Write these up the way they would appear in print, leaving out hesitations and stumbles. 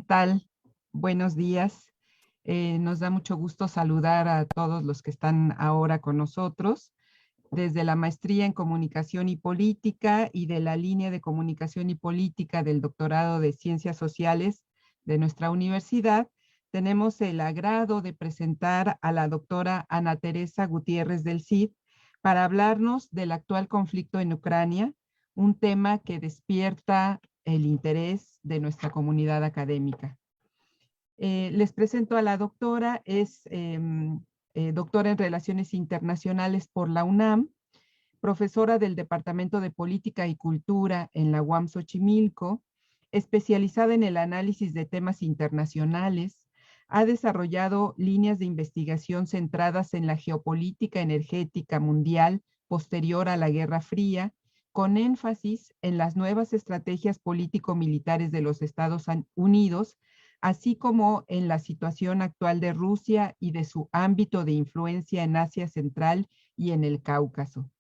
tal? Buenos días. Nos da mucho gusto saludar a todos los que están ahora con nosotros, desde la maestría en Comunicación y Política y de la línea de Comunicación y Política del doctorado de Ciencias Sociales de nuestra universidad. Tenemos el agrado de presentar a la doctora Ana Teresa Gutiérrez del Cid para hablarnos del actual conflicto en Ucrania, un tema que despierta el interés de nuestra comunidad académica. Les presento a la doctora, es doctora en Relaciones Internacionales por la UNAM, profesora del Departamento de Política y Cultura en la UAM Xochimilco, especializada en el análisis de temas internacionales. Ha desarrollado líneas de investigación centradas en la geopolítica energética mundial posterior a la Guerra Fría, con énfasis en las nuevas estrategias político-militares de los Estados Unidos, así como en la situación actual de Rusia y de su ámbito de influencia en Asia Central y en el Cáucaso.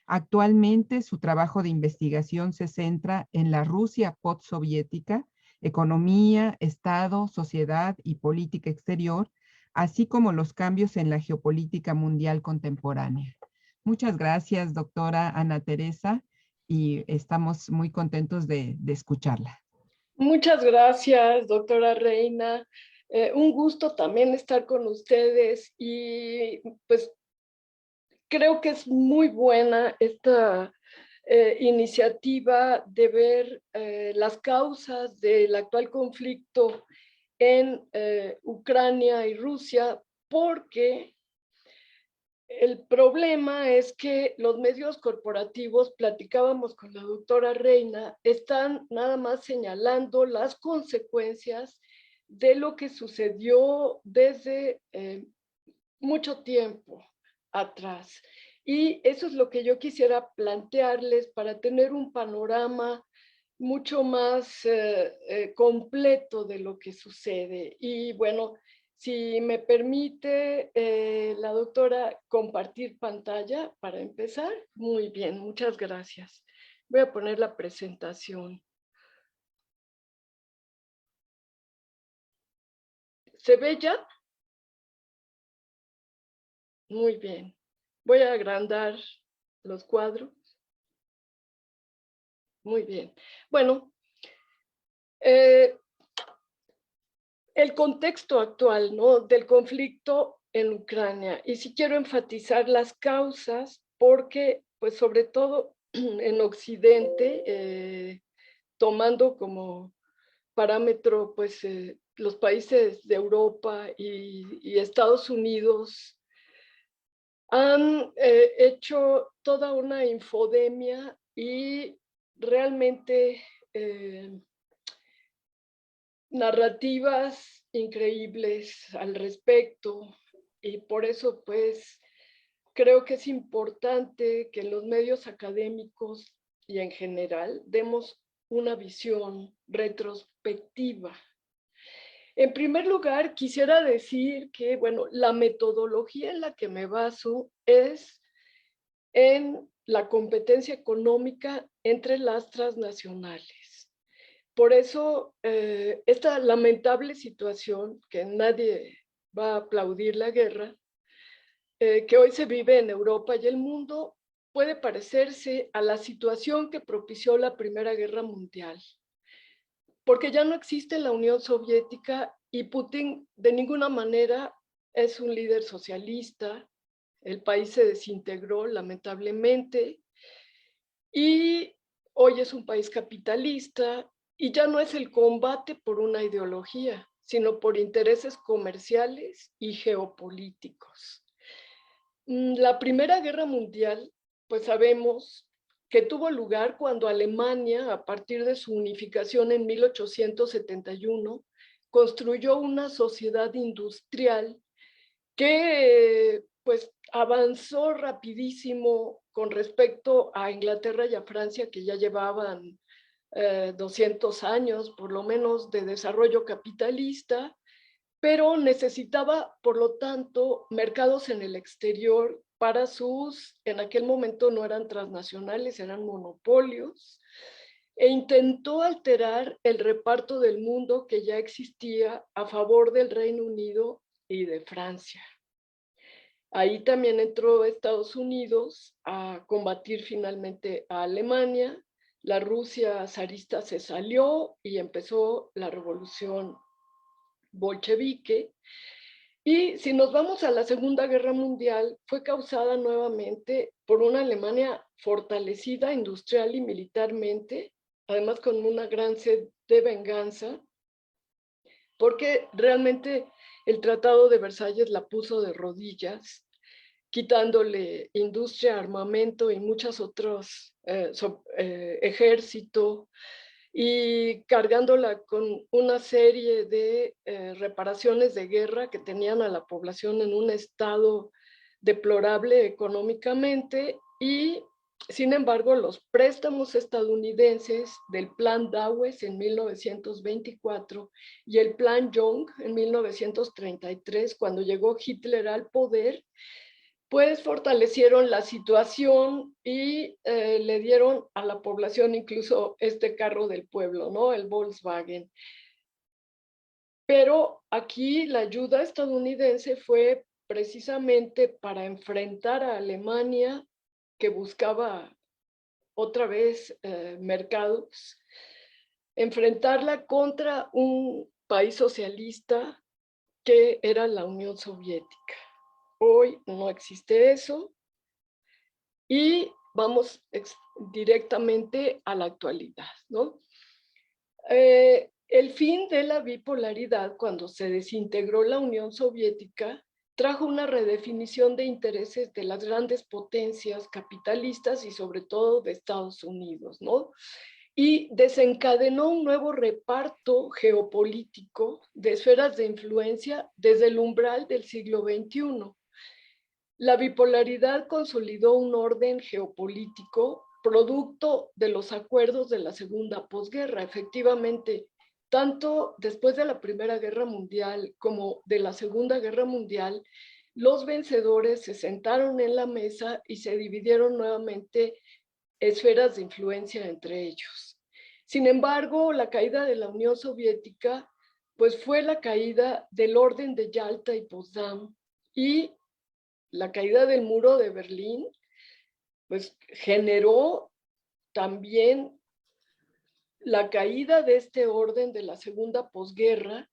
Actualmente, su trabajo de investigación se centra en la Rusia postsoviética, economía, Estado, sociedad y política exterior, así como los cambios en la geopolítica mundial contemporánea. Muchas gracias, doctora Ana Teresa, y estamos muy contentos de escucharla. Muchas gracias, doctora Reina. Un gusto también estar con ustedes y pues creo que es muy buena esta iniciativa de ver las causas del actual conflicto en Ucrania y Rusia, porque el problema es que los medios corporativos, platicábamos con la doctora Reina, están nada más señalando las consecuencias de lo que sucedió desde mucho tiempo atrás. Y eso es lo que yo quisiera plantearles para tener un panorama mucho más completo de lo que sucede. Y bueno, si me permite la doctora compartir pantalla para empezar. Muy bien, muchas gracias. Voy a poner la presentación. ¿Se ve ya? Muy bien. Voy a agrandar los cuadros. Muy bien. Bueno, el contexto actual, ¿no?, del conflicto en Ucrania. Y sí quiero enfatizar las causas porque, pues sobre todo en Occidente, tomando como parámetro pues los países de Europa y Estados Unidos, han hecho toda una infodemia y realmente narrativas increíbles al respecto, y por eso pues creo que es importante que en los medios académicos y en general demos una visión retrospectiva. En primer lugar, quisiera decir que, bueno, la metodología en la que me baso es en la competencia económica entre las transnacionales. Por eso, esta lamentable situación, que nadie va a aplaudir la guerra, que hoy se vive en Europa y el mundo, puede parecerse a la situación que propició la Primera Guerra Mundial, porque ya no existe la Unión Soviética y Putin de ninguna manera es un líder socialista. El país se desintegró lamentablemente y hoy es un país capitalista, y ya no es el combate por una ideología, sino por intereses comerciales y geopolíticos. La Primera Guerra Mundial, pues sabemos que tuvo lugar cuando Alemania, a partir de su unificación en 1871, construyó una sociedad industrial que pues avanzó rapidísimo con respecto a Inglaterra y a Francia, que ya llevaban 200 años por lo menos de desarrollo capitalista, pero necesitaba, por lo tanto, mercados en el exterior para sus, en aquel momento no eran transnacionales, eran monopolios, e intentó alterar el reparto del mundo que ya existía a favor del Reino Unido y de Francia. Ahí también entró Estados Unidos a combatir finalmente a Alemania. La Rusia zarista se salió y empezó la revolución bolchevique. Y si nos vamos a la Segunda Guerra Mundial, fue causada nuevamente por una Alemania fortalecida industrial y militarmente, además con una gran sed de venganza, porque realmente el Tratado de Versalles la puso de rodillas, quitándole industria, armamento y muchos otros ejército, y cargándola con una serie de reparaciones de guerra que tenían a la población en un estado deplorable económicamente. Y sin embargo, los préstamos estadounidenses del Plan Dawes en 1924 y el Plan Young en 1933, cuando llegó Hitler al poder, pues fortalecieron la situación y le dieron a la población incluso este carro del pueblo, ¿no? El Volkswagen. Pero aquí la ayuda estadounidense fue precisamente para enfrentar a Alemania, que buscaba otra vez mercados, enfrentarla contra un país socialista que era la Unión Soviética. Hoy no existe eso y vamos directamente a la actualidad, ¿no? El fin de la bipolaridad, cuando se desintegró la Unión Soviética, trajo una redefinición de intereses de las grandes potencias capitalistas y sobre todo de Estados Unidos, ¿no? Y desencadenó un nuevo reparto geopolítico de esferas de influencia desde el umbral del siglo XXI. La bipolaridad consolidó un orden geopolítico producto de los acuerdos de la segunda posguerra. Efectivamente, tanto después de la Primera Guerra Mundial como de la Segunda Guerra Mundial, los vencedores se sentaron en la mesa y se dividieron nuevamente esferas de influencia entre ellos. Sin embargo, la caída de la Unión Soviética pues fue la caída del orden de Yalta y Potsdam, y la caída del muro de Berlín pues generó también la caída de este orden de la segunda posguerra,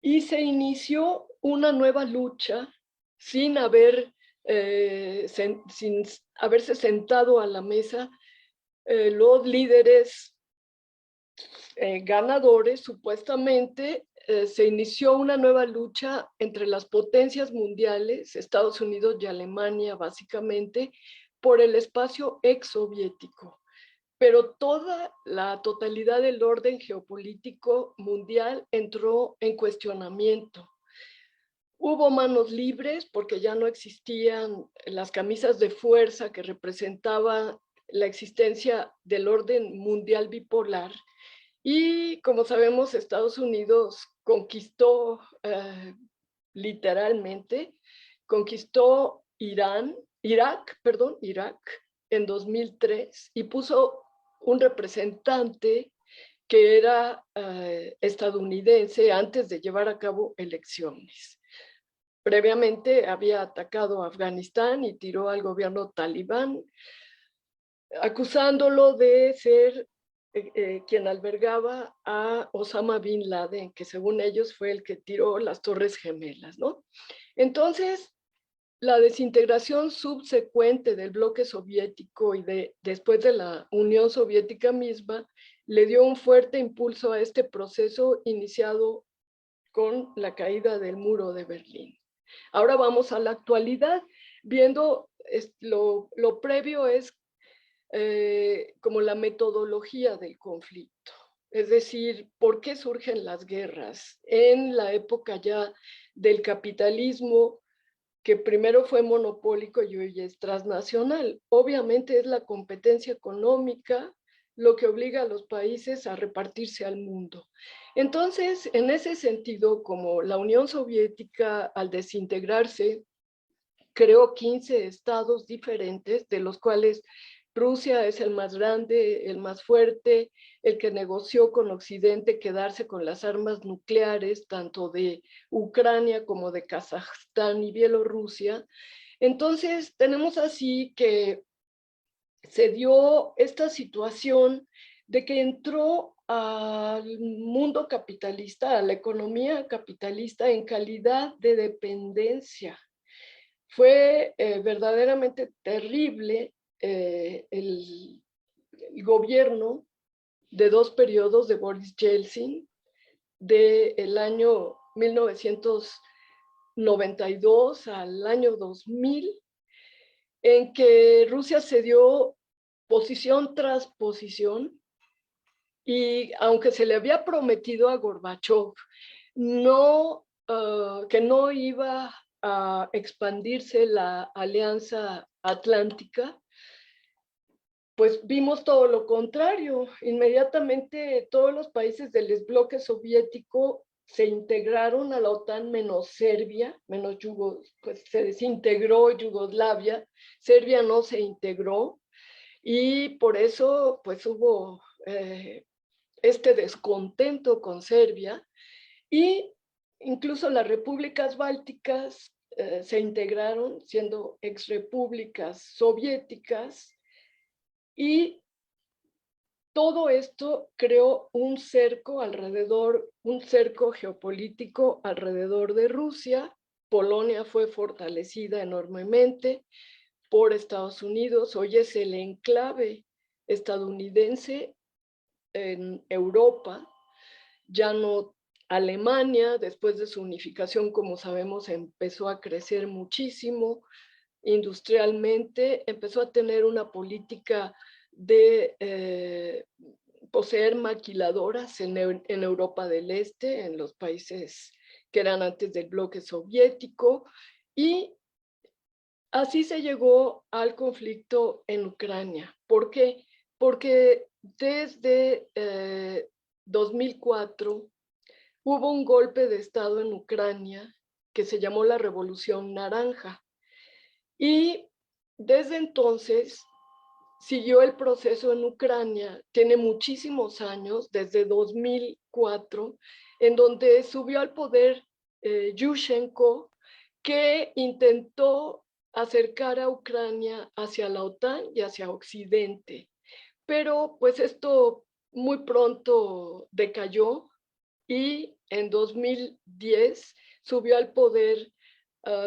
y se inició una nueva lucha sin haberse sentado a la mesa los líderes ganadores. Supuestamente se inició una nueva lucha entre las potencias mundiales, Estados Unidos y Alemania básicamente, por el espacio exsoviético. Pero toda la totalidad del orden geopolítico mundial entró en cuestionamiento. Hubo manos libres porque ya no existían las camisas de fuerza que representaban la existencia del orden mundial bipolar. Y como sabemos, Estados Unidos conquistó literalmente, conquistó Irak en 2003 y puso un representante que era estadounidense antes de llevar a cabo elecciones. Previamente había atacado a Afganistán y tiró al gobierno talibán, acusándolo de ser quien albergaba a Osama Bin Laden, que según ellos fue el que tiró las Torres Gemelas, ¿no? Entonces, la desintegración subsecuente del bloque soviético y después de la Unión Soviética misma le dio un fuerte impulso a este proceso iniciado con la caída del muro de Berlín. Ahora vamos a la actualidad, viendo lo previo es como la metodología del conflicto. Es decir, ¿por qué surgen las guerras? En la época ya del capitalismo, que primero fue monopólico y hoy es transnacional. Obviamente es la competencia económica lo que obliga a los países a repartirse al mundo. Entonces, en ese sentido, como la Unión Soviética al desintegrarse creó 15 estados diferentes, de los cuales Rusia es el más grande, el más fuerte, el que negoció con Occidente quedarse con las armas nucleares, tanto de Ucrania como de Kazajstán y Bielorrusia. Entonces, tenemos así que se dio esta situación de que entró al mundo capitalista, a la economía capitalista en calidad de dependencia. Fue verdaderamente terrible el gobierno de 2 periodos de Boris Yeltsin, del año 1992 al año 2000, en que Rusia cedió posición tras posición, y aunque se le había prometido a Gorbachev que no iba a expandirse la Alianza Atlántica, pues vimos todo lo contrario. Inmediatamente todos los países del exbloque soviético se integraron a la OTAN, menos Serbia, pues se desintegró Yugoslavia, Serbia no se integró, y por eso pues hubo este descontento con Serbia, y incluso las repúblicas bálticas se integraron siendo exrepúblicas soviéticas, y todo esto creó un cerco geopolítico alrededor de Rusia. Polonia fue fortalecida enormemente por Estados Unidos. Hoy es el enclave estadounidense en Europa. Ya no Alemania, después de su unificación, como sabemos, empezó a crecer muchísimo industrialmente, empezó a tener una política de poseer maquiladoras en Europa del Este, en los países que eran antes del bloque soviético, y así se llegó al conflicto en Ucrania. ¿Por qué? Porque desde 2004 hubo un golpe de Estado en Ucrania que se llamó la Revolución Naranja. Y desde entonces siguió el proceso en Ucrania, tiene muchísimos años, desde 2004, en donde subió al poder Yushchenko, que intentó acercar a Ucrania hacia la OTAN y hacia Occidente. Pero pues esto muy pronto decayó, y en 2010 subió al poder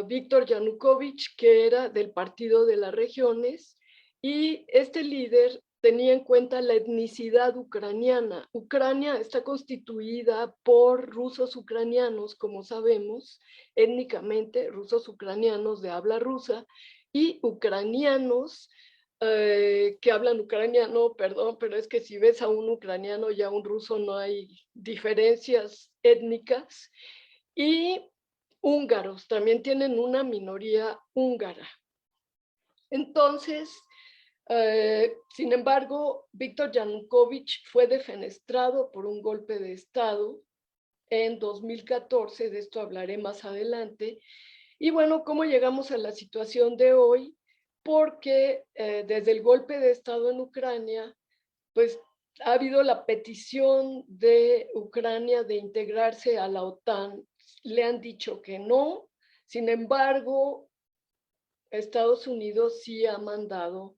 Víctor Yanukovych, que era del Partido de las Regiones, y este líder tenía en cuenta la etnicidad ucraniana. Ucrania está constituida por rusos ucranianos, como sabemos, étnicamente rusos ucranianos de habla rusa, y ucranianos que hablan ucraniano, perdón, pero es que si ves a un ucraniano y a un ruso no hay diferencias étnicas, y húngaros, también tienen una minoría húngara. Entonces, sin embargo, Víctor Yanukovych fue defenestrado por un golpe de Estado en 2014, de esto hablaré más adelante. Y bueno, ¿cómo llegamos a la situación de hoy? Porque desde el golpe de Estado en Ucrania, pues ha habido la petición de Ucrania de integrarse a la OTAN. Le han dicho que no. Sin embargo, Estados Unidos sí ha mandado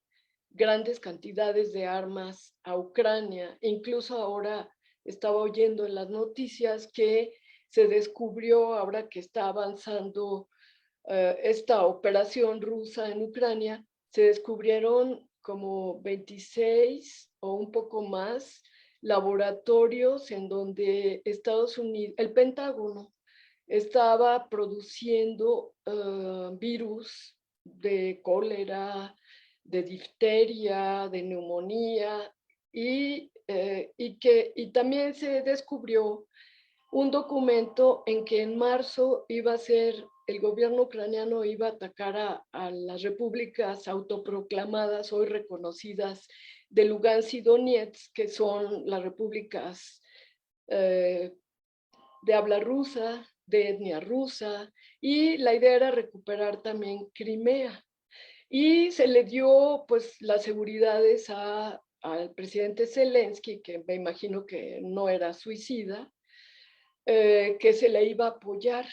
grandes cantidades de armas a Ucrania. Incluso ahora estaba oyendo en las noticias que se descubrió, ahora que está avanzando esta operación rusa en Ucrania, se descubrieron como 26 o un poco más laboratorios en donde Estados Unidos, el Pentágono, estaba produciendo virus de cólera, de difteria, de neumonía, y también se descubrió un documento en que en marzo iba a ser, el gobierno ucraniano iba a atacar a las repúblicas autoproclamadas, hoy reconocidas, de Lugansk y Donetsk, que son las repúblicas de habla rusa, de etnia rusa, y la idea era recuperar también Crimea. y se le dio pues las seguridades al presidente Zelensky, que me imagino que no era suicida, que se le iba a apoyar,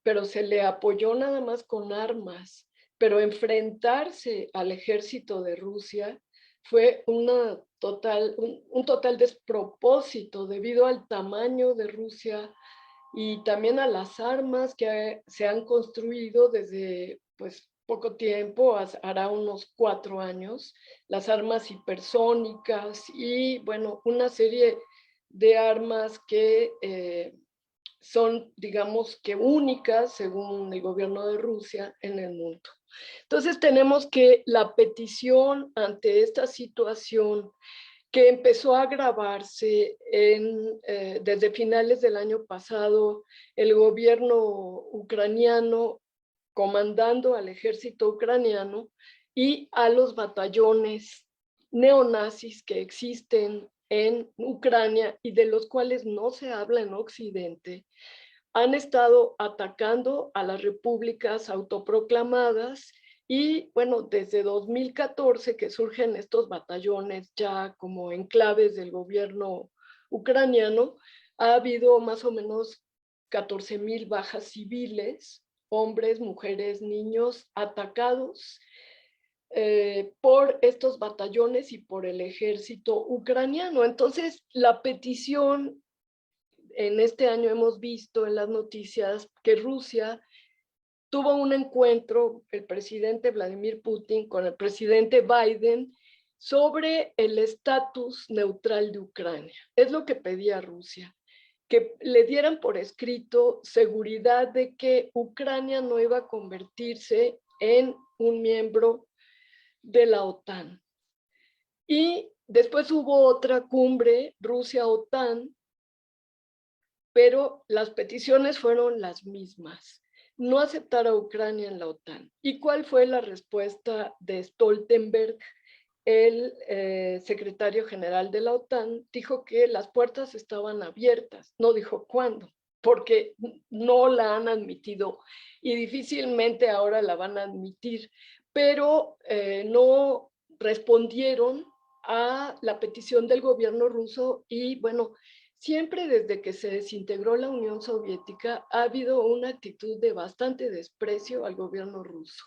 pero se le apoyó nada más con armas, pero enfrentarse al ejército de Rusia fue un total despropósito debido al tamaño de Rusia y también a las armas que se han construido desde pues poco tiempo, hará unos 4 años, las armas hipersónicas y bueno, una serie de armas que son, digamos que únicas, según el gobierno de Rusia, en el mundo. Entonces tenemos que la petición ante esta situación que empezó a agravarse desde finales del año pasado, el gobierno ucraniano comandando al ejército ucraniano y a los batallones neonazis que existen en Ucrania y de los cuales no se habla en Occidente, han estado atacando a las repúblicas autoproclamadas y bueno, desde 2014 que surgen estos batallones ya como enclaves del gobierno ucraniano, ha habido más o menos 14,000 bajas civiles, hombres, mujeres, niños atacados por estos batallones y por el ejército ucraniano. Entonces, la petición, en este año hemos visto en las noticias que Rusia tuvo un encuentro, el presidente Vladimir Putin con el presidente Biden, sobre el estatus neutral de Ucrania. Es lo que pedía Rusia, que le dieran por escrito seguridad de que Ucrania no iba a convertirse en un miembro de la OTAN. Y después hubo otra cumbre, Rusia-OTAN, pero las peticiones fueron las mismas, no aceptar a Ucrania en la OTAN. ¿Y cuál fue la respuesta de Stoltenberg? El secretario general de la OTAN dijo que las puertas estaban abiertas, no dijo cuándo, porque no la han admitido y difícilmente ahora la van a admitir, pero no respondieron a la petición del gobierno ruso y bueno, siempre desde que se desintegró la Unión Soviética ha habido una actitud de bastante desprecio al gobierno ruso.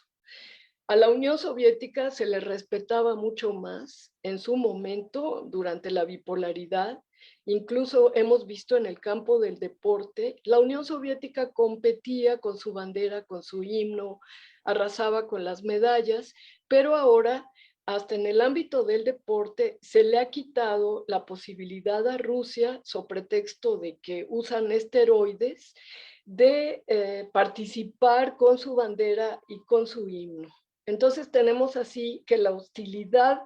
A la Unión Soviética se le respetaba mucho más en su momento durante la bipolaridad. Incluso hemos visto en el campo del deporte, la Unión Soviética competía con su bandera, con su himno, arrasaba con las medallas, pero ahora hasta en el ámbito del deporte se le ha quitado la posibilidad a Rusia, sobre pretexto de que usan esteroides, de participar con su bandera y con su himno. Entonces tenemos así que la hostilidad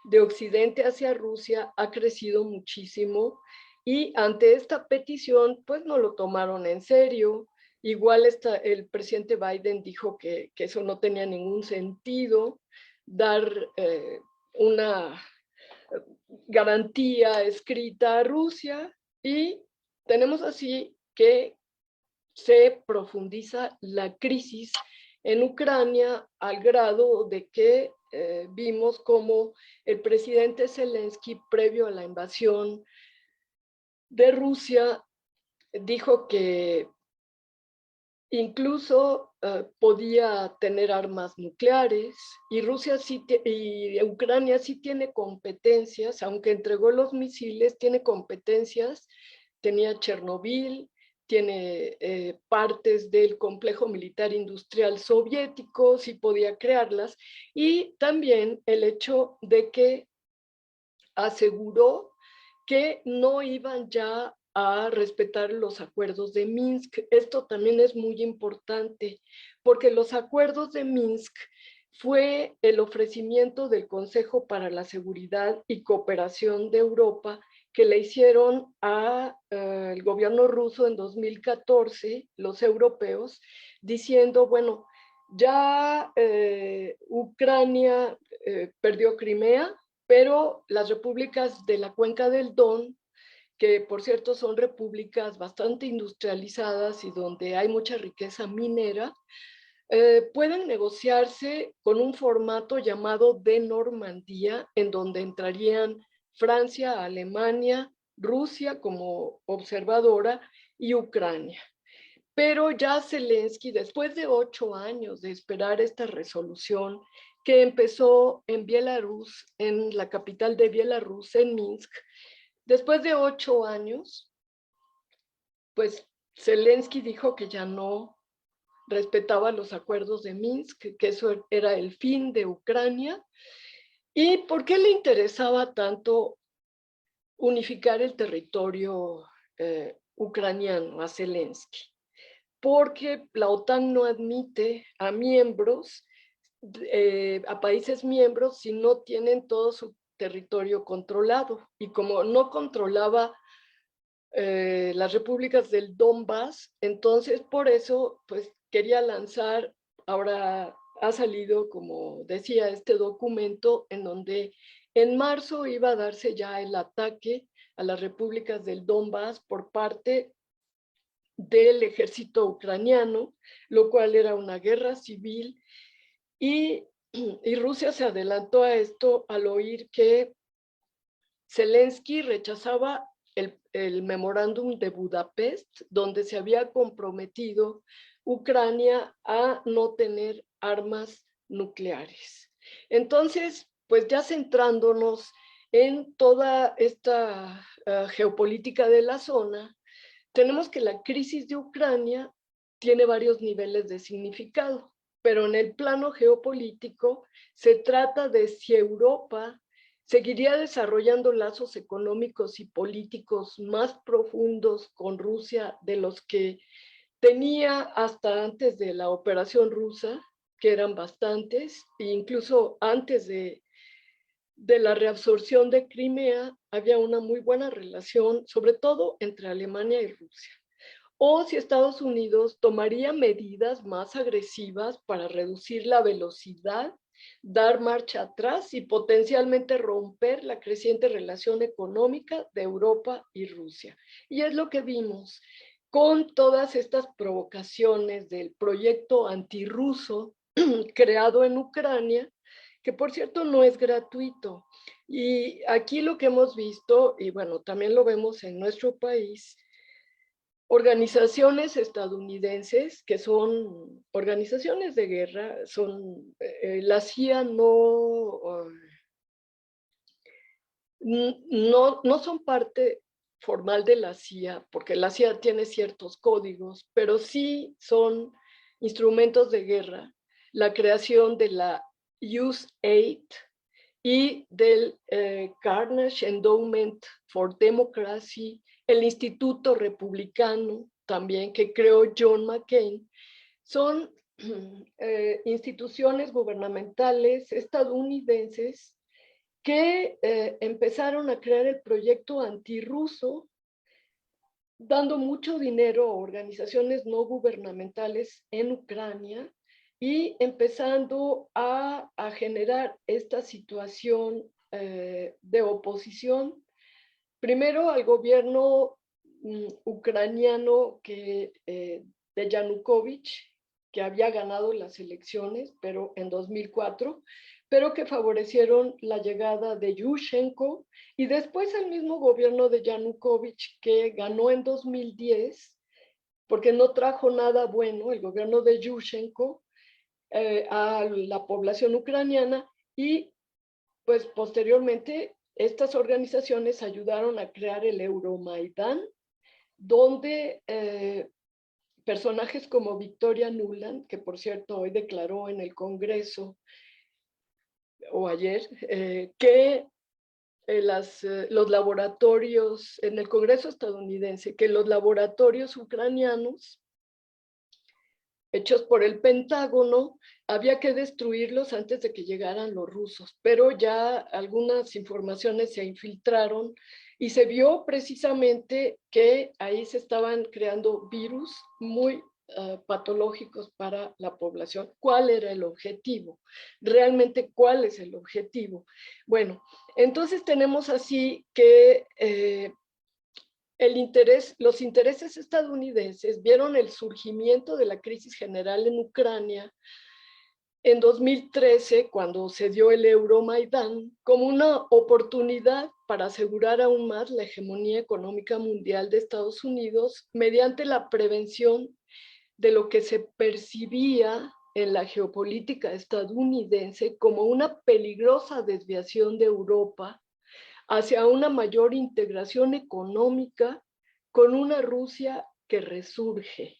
de Occidente hacia Rusia ha crecido muchísimo y ante esta petición pues no lo tomaron en serio. Igual el presidente Biden dijo que eso no tenía ningún sentido, dar una garantía escrita a Rusia y tenemos así que se profundiza la crisis en Ucrania al grado de que vimos como el presidente Zelensky, previo a la invasión de Rusia, dijo que incluso podía tener armas nucleares y Rusia y Ucrania sí tiene competencias, aunque entregó los misiles, tiene competencias, tenía Chernobyl, tiene partes del complejo militar industrial soviético, sí podía crearlas, y también el hecho de que aseguró que no iban ya a respetar los acuerdos de Minsk. Esto también es muy importante porque los acuerdos de Minsk fue el ofrecimiento del Consejo para la Seguridad y Cooperación de Europa que le hicieron al gobierno ruso en 2014, los europeos, diciendo, bueno, ya Ucrania perdió Crimea, pero las repúblicas de la cuenca del Don, que por cierto son repúblicas bastante industrializadas y donde hay mucha riqueza minera, pueden negociarse con un formato llamado de Normandía, en donde entrarían Francia, Alemania, Rusia como observadora y Ucrania. Pero ya Zelensky, después de 8 años de esperar esta resolución, que empezó en Bielorrusia, en la capital de Bielorrusia, en Minsk, después de 8 años, pues Zelensky dijo que ya no respetaba los acuerdos de Minsk, que eso era el fin de Ucrania. ¿Y por qué le interesaba tanto unificar el territorio ucraniano a Zelensky? Porque la OTAN no admite a miembros, a países miembros, si no tienen todo su territorio controlado. Y como no controlaba las repúblicas del Donbass, entonces por eso pues quería lanzar, ahora ha salido, como decía, este documento en donde en marzo iba a darse ya el ataque a las repúblicas del Donbass por parte del ejército ucraniano, lo cual era una guerra civil, y Rusia se adelantó a esto al oír que Zelensky rechazaba el memorándum de Budapest, donde se había comprometido Ucrania a no tener armas nucleares. Entonces, pues ya centrándonos en toda esta geopolítica de la zona, tenemos que la crisis de Ucrania tiene varios niveles de significado, pero en el plano geopolítico se trata de si Europa seguiría desarrollando lazos económicos y políticos más profundos con Rusia de los que tenía hasta antes de la operación rusa, que eran bastantes, e incluso antes de la reabsorción de Crimea había una muy buena relación, sobre todo entre Alemania y Rusia. O si Estados Unidos tomaría medidas más agresivas para reducir la velocidad, dar marcha atrás y potencialmente romper la creciente relación económica de Europa y Rusia. Y es lo que vimos con todas estas provocaciones del proyecto antirruso creado en Ucrania, que por cierto no es gratuito. Y aquí lo que hemos visto, y bueno, también lo vemos en nuestro país, organizaciones estadounidenses que son organizaciones de guerra, son, la CIA no son parte formal de la CIA, porque la CIA tiene ciertos códigos, pero sí son instrumentos de guerra. La creación de la USAID y del Carnegie Endowment for Democracy, el Instituto Republicano también que creó John McCain, son instituciones gubernamentales estadounidenses que empezaron a crear el proyecto antirruso, dando mucho dinero a organizaciones no gubernamentales en Ucrania y empezando a generar esta situación de oposición, primero al gobierno ucraniano de Yanukovych, que había ganado las elecciones, pero en 2004, pero que favorecieron la llegada de Yushchenko, y después el mismo gobierno de Yanukovych, que ganó en 2010, porque no trajo nada bueno el gobierno de Yushchenko a la población ucraniana, y pues posteriormente estas organizaciones ayudaron a crear el Euromaidán, donde personajes como Victoria Nuland, que por cierto hoy declaró en el Congreso, o ayer, que los laboratorios, en el Congreso estadounidense, que los laboratorios ucranianos hechos por el Pentágono, había que destruirlos antes de que llegaran los rusos, pero ya algunas informaciones se infiltraron y se vio precisamente que ahí se estaban creando virus muy patológicos para la población. ¿Cuál era el objetivo? Realmente, ¿cuál es el objetivo? Bueno, entonces tenemos así que los intereses estadounidenses vieron el surgimiento de la crisis general en Ucrania en 2013, cuando se dio el Euromaidán, como una oportunidad para asegurar aún más la hegemonía económica mundial de Estados Unidos mediante la prevención de lo que se percibía en la geopolítica estadounidense como una peligrosa desviación de Europa hacia una mayor integración económica con una Rusia que resurge.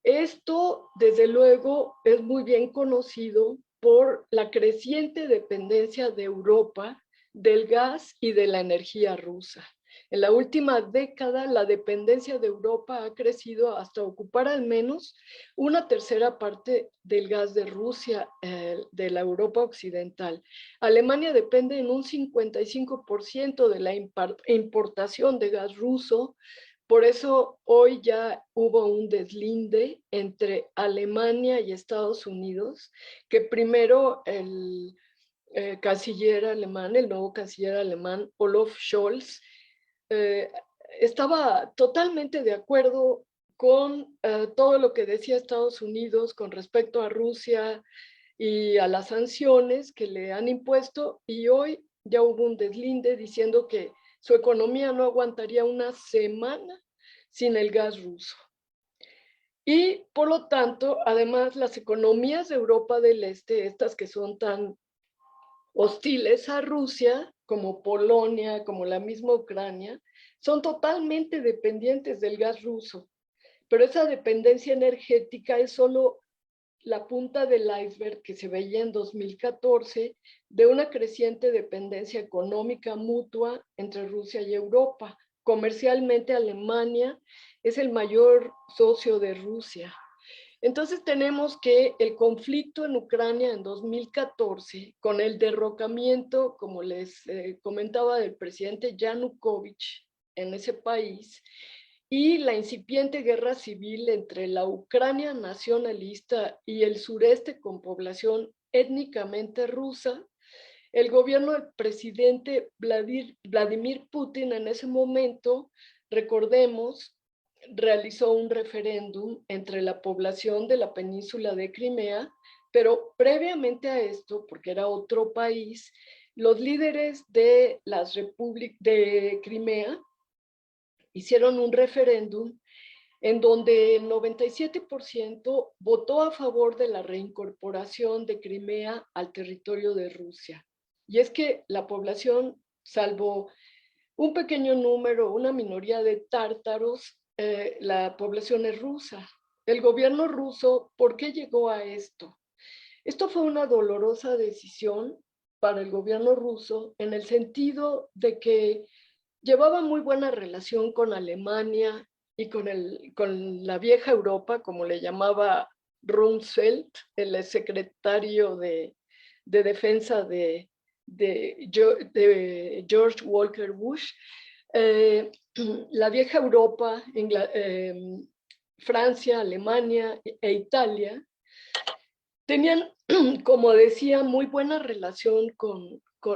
Esto, desde luego, es muy bien conocido por la creciente dependencia de Europa del gas y de la energía rusa. En la última década, la dependencia de Europa ha crecido hasta ocupar al menos una tercera parte del gas de Rusia, de la Europa occidental. Alemania depende en un 55% de la importación de gas ruso. Por eso hoy ya hubo un deslinde entre Alemania y Estados Unidos, que primero el canciller alemán, el nuevo canciller alemán, Olaf Scholz, estaba totalmente de acuerdo con todo lo que decía Estados Unidos con respecto a Rusia y a las sanciones que le han impuesto, y hoy ya hubo un deslinde diciendo que su economía no aguantaría una semana sin el gas ruso. Y por lo tanto, además, las economías de Europa del Este, estas que son tan hostiles a Rusia, como Polonia, como la misma Ucrania, son totalmente dependientes del gas ruso. Pero esa dependencia energética es solo la punta del iceberg que se veía en 2014 de una creciente dependencia económica mutua entre Rusia y Europa. Comercialmente, Alemania es el mayor socio de Rusia. Entonces tenemos que el conflicto en Ucrania en 2014, con el derrocamiento, como les comentaba, del presidente Yanukovych en ese país, y la incipiente guerra civil entre la Ucrania nacionalista y el sureste con población étnicamente rusa, el gobierno del presidente Vladimir Putin en ese momento, recordemos, realizó un referéndum entre la población de la península de Crimea, pero previamente a esto, porque era otro país, los líderes de de Crimea hicieron un referéndum en donde el 97% votó a favor de la reincorporación de Crimea al territorio de Rusia. Y es que la población, salvo un pequeño número, una minoría de tártaros, la población es rusa. El gobierno ruso, ¿por qué llegó a esto? Esto fue una dolorosa decisión para el gobierno ruso en el sentido de que llevaba muy buena relación con Alemania y con la vieja Europa, como le llamaba Rumsfeld, el secretario de defensa de George Walker Bush. La vieja Europa, Francia, Alemania e Italia, tenían, como decía, muy buena relación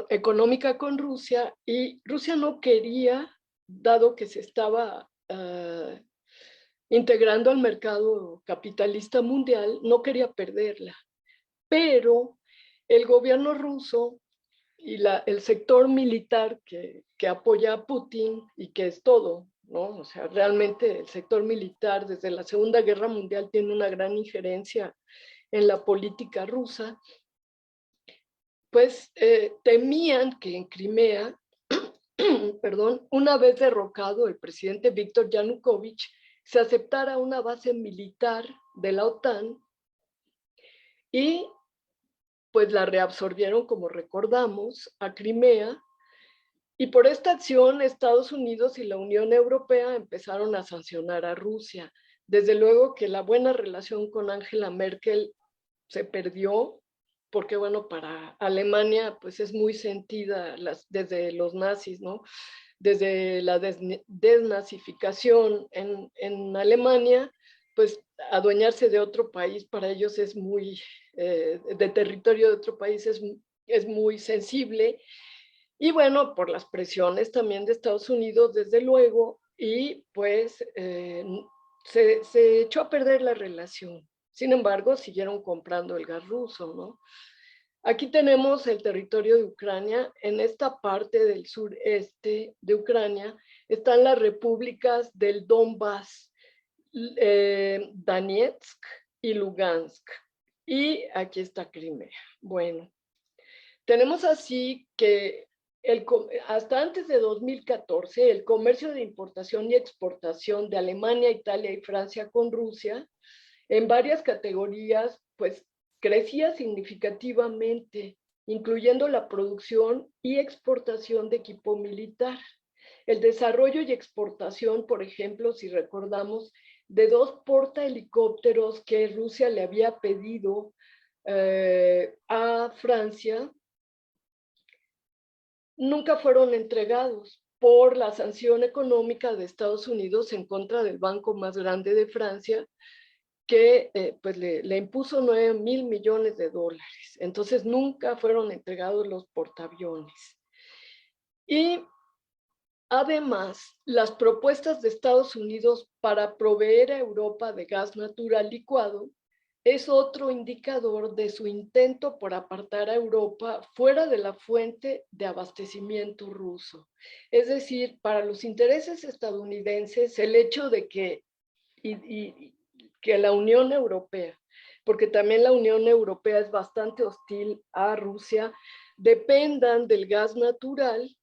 económica con Rusia, y Rusia no quería, dado que se estaba integrando al mercado capitalista mundial, no quería perderla. Pero el gobierno ruso y el sector militar que apoya a Putin, y que es todo, ¿no? O sea, realmente el sector militar desde la Segunda Guerra Mundial tiene una gran injerencia en la política rusa, pues temían que en Crimea, perdón, una vez derrocado el presidente Víctor Yanukovych, se aceptara una base militar de la OTAN, y pues la reabsorbieron, como recordamos, a Crimea, y por esta acción Estados Unidos y la Unión Europea empezaron a sancionar a Rusia. Desde luego que la buena relación con Angela Merkel se perdió, porque bueno, para Alemania pues es muy sentida desde los nazis, ¿no? Desde la desnazificación en Alemania, pues adueñarse de otro país para ellos es muy, de territorio de otro país es muy sensible. Y bueno, por las presiones también de Estados Unidos, desde luego, y pues se echó a perder la relación. Sin embargo, siguieron comprando el gas ruso, ¿no? Aquí tenemos el territorio de Ucrania. En esta parte del sureste de Ucrania están las repúblicas del Donbass, Donetsk y Lugansk. Y aquí está Crimea. Bueno, tenemos así que hasta antes de 2014, el comercio de importación y exportación de Alemania, Italia y Francia con Rusia, en varias categorías, pues crecía significativamente, incluyendo la producción y exportación de equipo militar. El desarrollo y exportación, por ejemplo, si recordamos, de 2 portahelicópteros que Rusia le había pedido a Francia, nunca fueron entregados por la sanción económica de Estados Unidos en contra del banco más grande de Francia, que pues le impuso 9,000 millones de dólares. Entonces nunca fueron entregados los portaaviones. Y además, las propuestas de Estados Unidos para proveer a Europa de gas natural licuado es otro indicador de su intento por apartar a Europa fuera de la fuente de abastecimiento ruso. Es decir, para los intereses estadounidenses, el hecho de que la Unión Europea, porque también la Unión Europea es bastante hostil a Rusia, dependan del gas natural.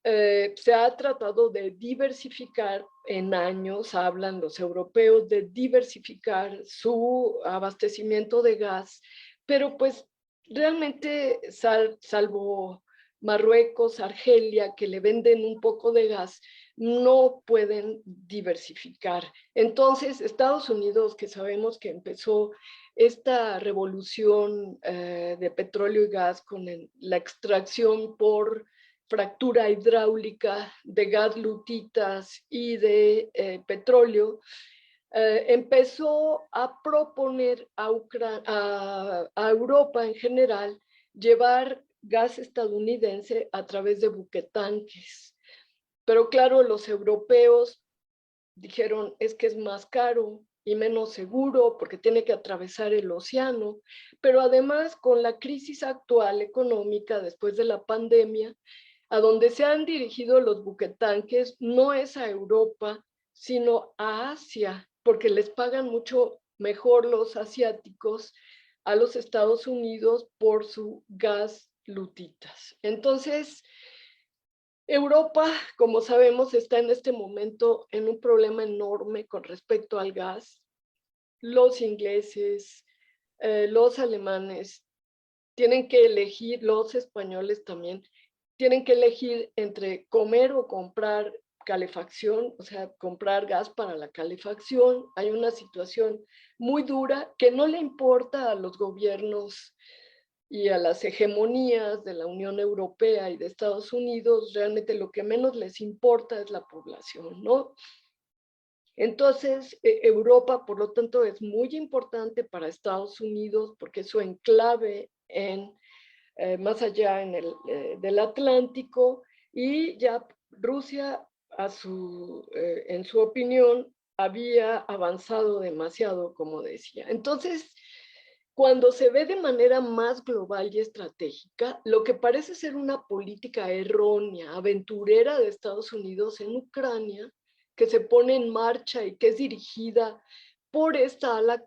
Se ha tratado de diversificar en años, hablan los europeos de diversificar su abastecimiento de gas, pero pues realmente salvo Marruecos, Argelia, que le venden un poco de gas, no pueden diversificar. Entonces, Estados Unidos, que sabemos que empezó esta revolución de petróleo y gas con la extracción por fractura hidráulica de gas lutitas y de petróleo, empezó a proponer a Europa en general llevar gas estadounidense a través de buquetanques. Pero claro, los europeos dijeron, es que es más caro y menos seguro porque tiene que atravesar el océano, pero además con la crisis actual económica después de la pandemia, a donde se han dirigido los buquetanques no es a Europa, sino a Asia, porque les pagan mucho mejor los asiáticos a los Estados Unidos por su gas lutitas. Entonces, Europa, como sabemos, está en este momento en un problema enorme con respecto al gas. Los ingleses, los alemanes tienen que elegir, los españoles también, tienen que elegir entre comer o comprar calefacción, o sea, comprar gas para la calefacción. Hay una situación muy dura que no le importa a los gobiernos y a las hegemonías de la Unión Europea y de Estados Unidos. Realmente lo que menos les importa es la población, ¿no? Entonces, Europa, por lo tanto, es muy importante para Estados Unidos porque es su enclave en más allá del Atlántico, y ya Rusia, en su opinión, había avanzado demasiado, como decía. Entonces, cuando se ve de manera más global y estratégica, lo que parece ser una política errónea, aventurera de Estados Unidos en Ucrania, que se pone en marcha y que es dirigida por esta ala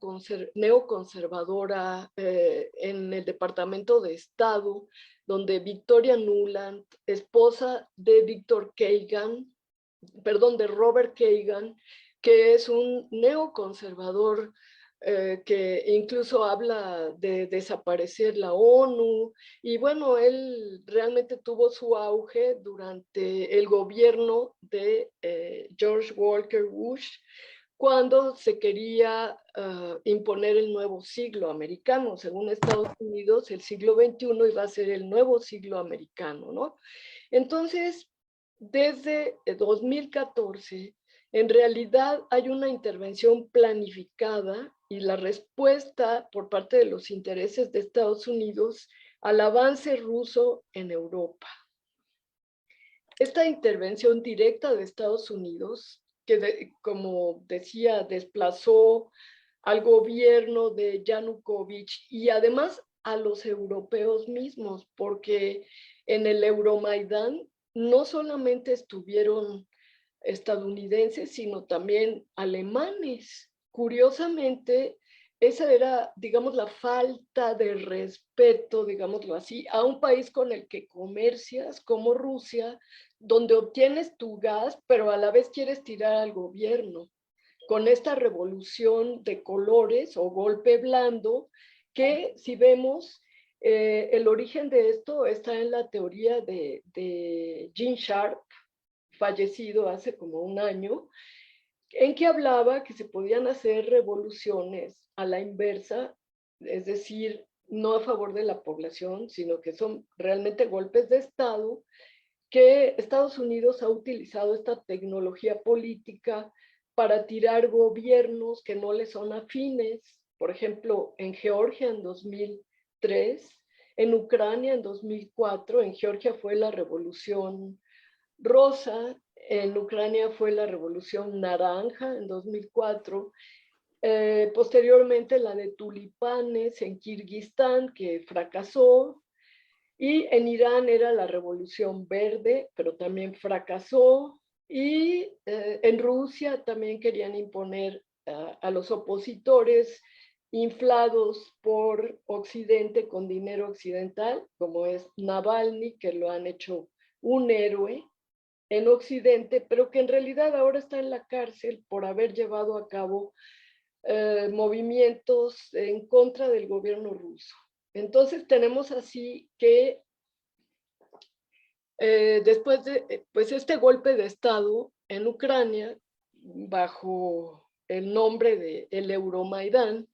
neoconservadora en el Departamento de Estado, donde Victoria Nuland, esposa de de Robert Kagan, que es un neoconservador que incluso habla de desaparecer la ONU, y bueno, él realmente tuvo su auge durante el gobierno de George Walker Bush, cuando se quería imponer el nuevo siglo americano. Según Estados Unidos, el siglo XXI iba a ser el nuevo siglo americano, ¿no? Entonces, desde 2014, en realidad hay una intervención planificada y la respuesta por parte de los intereses de Estados Unidos al avance ruso en Europa. Esta intervención directa de Estados Unidos como decía, desplazó al gobierno de Yanukovych y además a los europeos mismos, porque en el Euromaidán no solamente estuvieron estadounidenses, sino también alemanes. Curiosamente, esa era, digamos, la falta de respeto, digámoslo así, a un país con el que comercias como Rusia, donde obtienes tu gas, pero a la vez quieres tirar al gobierno, con esta revolución de colores o golpe blando, que si vemos, el origen de esto está en la teoría de Gene Sharp, fallecido hace como un año, en que hablaba que se podían hacer revoluciones a la inversa, es decir, no a favor de la población, sino que son realmente golpes de Estado, que Estados Unidos ha utilizado esta tecnología política para tirar gobiernos que no le son afines. Por ejemplo, en Georgia en 2003, en Ucrania en 2004, en Georgia fue la revolución rosa, en Ucrania fue la revolución naranja en 2004, posteriormente la de tulipanes en Kirguistán, que fracasó, y en Irán era la revolución verde, pero también fracasó, y en Rusia también querían imponer a los opositores inflados por Occidente con dinero occidental, como es Navalny, que lo han hecho un héroe en Occidente, pero que en realidad ahora está en la cárcel por haber llevado a cabo movimientos en contra del gobierno ruso. Entonces tenemos así que después de pues este golpe de Estado en Ucrania, bajo el nombre de el Euromaidán,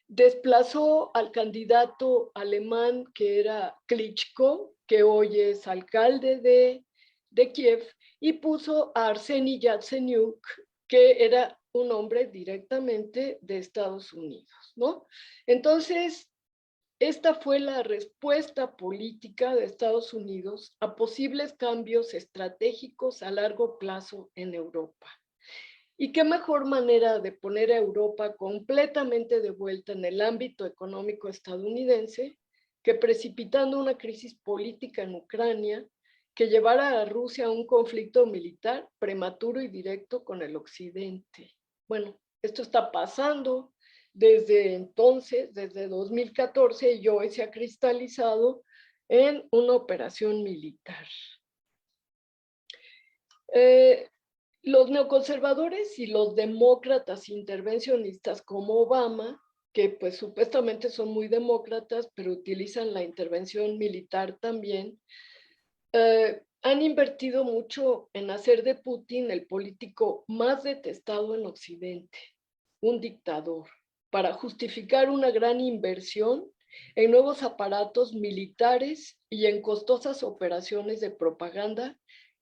desplazó al candidato alemán que era Klitschko, que hoy es alcalde de Kiev, y puso a Arseniy Yatsenyuk, que era un hombre directamente de Estados Unidos, ¿no? Entonces, esta fue la respuesta política de Estados Unidos a posibles cambios estratégicos a largo plazo en Europa. ¿Y qué mejor manera de poner a Europa completamente de vuelta en el ámbito económico estadounidense que precipitando una crisis política en Ucrania que llevara a Rusia a un conflicto militar prematuro y directo con el Occidente? Bueno, esto está pasando desde entonces, desde 2014, y hoy se ha cristalizado en una operación militar. Los neoconservadores y los demócratas intervencionistas como Obama, que pues supuestamente son muy demócratas, pero utilizan la intervención militar también, han invertido mucho en hacer de Putin el político más detestado en Occidente, un dictador, para justificar una gran inversión en nuevos aparatos militares y en costosas operaciones de propaganda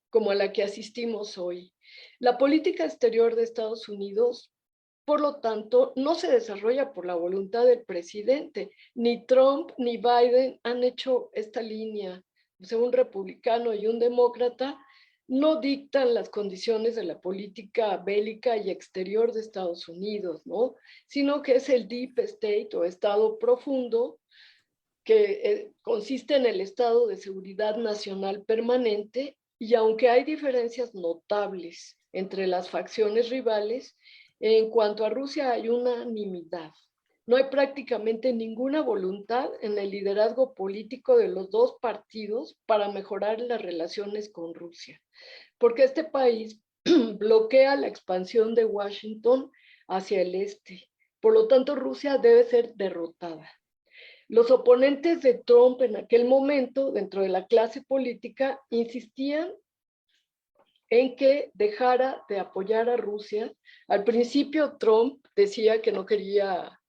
como a la que asistimos hoy. La política exterior de Estados Unidos, por lo tanto, no se desarrolla por la voluntad del presidente. Ni Trump ni Biden han hecho esta línea. O sea, un republicano y un demócrata no dictan las condiciones de la política bélica y exterior de Estados Unidos, ¿no? Sino que es el Deep State o Estado profundo, que consiste en el estado de seguridad nacional permanente, y aunque hay diferencias notables entre las facciones rivales, en cuanto a Rusia hay unanimidad. No hay prácticamente ninguna voluntad en el liderazgo político de los dos partidos para mejorar las relaciones con Rusia, porque este país bloquea la expansión de Washington hacia el este. Por lo tanto, Rusia debe ser derrotada. Los oponentes de Trump en aquel momento, dentro de la clase política, insistían en que dejara de apoyar a Rusia. Al principio Trump decía que no quería,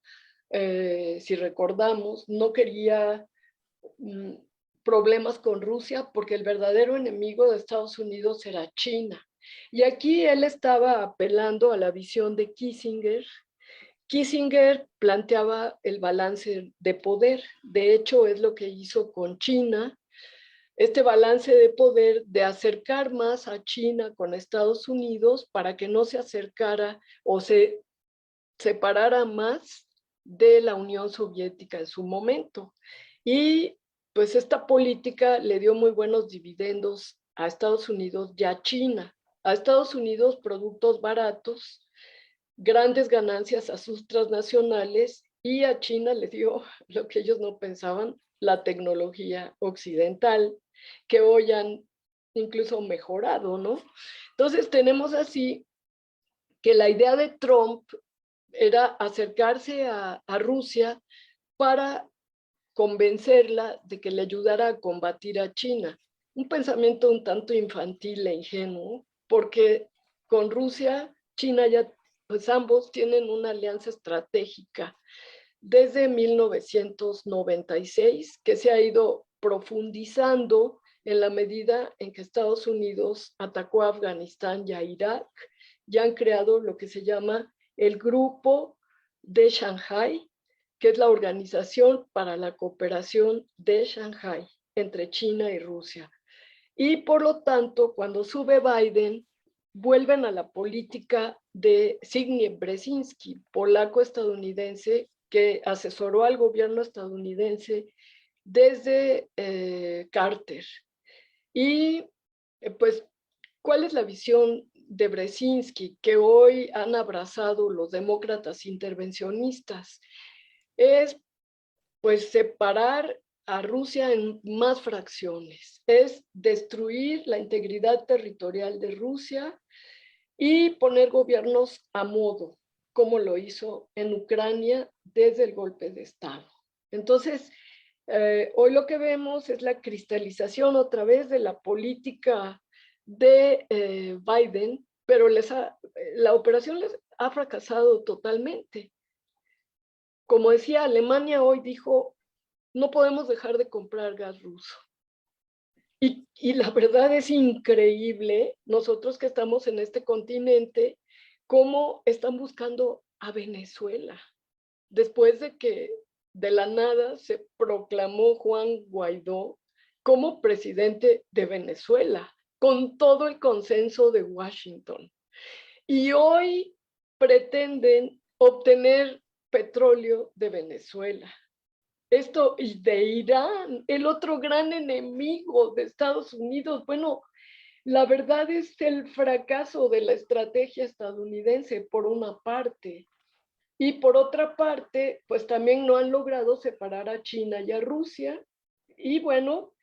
si recordamos, no quería problemas con Rusia porque el verdadero enemigo de Estados Unidos era China. Y aquí él estaba apelando a la visión de Kissinger. Kissinger planteaba el balance de poder. De hecho, es lo que hizo con China este balance de poder de acercar más a China con Estados Unidos para que no se acercara o se separara más de la Unión Soviética en su momento. Y pues esta política le dio muy buenos dividendos a Estados Unidos y a China. A Estados Unidos productos baratos, grandes ganancias a sus transnacionales, y a China le dio lo que ellos no pensaban, la tecnología occidental, que hoy han incluso mejorado, ¿no? Entonces tenemos así que la idea de Trump era acercarse a Rusia para convencerla de que le ayudara a combatir a China. Un pensamiento un tanto infantil e ingenuo, porque con Rusia, China ya, pues ambos tienen una alianza estratégica desde 1996, que se ha ido profundizando en la medida en que Estados Unidos atacó a Afganistán y a Irak, y han creado lo que se llama el Grupo de Shanghái, que es la Organización para la Cooperación de Shanghái entre China y Rusia. Y por lo tanto, cuando sube Biden, vuelven a la política de Zbigniew Brzezinski, polaco-estadounidense, que asesoró al gobierno estadounidense desde Carter. Y pues, ¿cuál es la visión de Brzezinski que hoy han abrazado los demócratas intervencionistas? Es pues separar a Rusia en más fracciones, es destruir la integridad territorial de Rusia y poner gobiernos a modo, como lo hizo en Ucrania desde el golpe de Estado. Entonces, hoy lo que vemos es la cristalización otra vez de la política de Biden, pero la operación les ha fracasado totalmente. Como decía, Alemania hoy dijo, no podemos dejar de comprar gas ruso. Y la verdad es increíble, nosotros que estamos en este continente, cómo están buscando a Venezuela. Después de que de la nada se proclamó Juan Guaidó como presidente de Venezuela, con todo el consenso de Washington. Y hoy pretenden obtener petróleo de Venezuela. Esto y de Irán, el otro gran enemigo de Estados Unidos. Bueno, la verdad es el fracaso de la estrategia estadounidense por una parte. Y por otra parte, pues también no han logrado separar a China y a Rusia. Y bueno,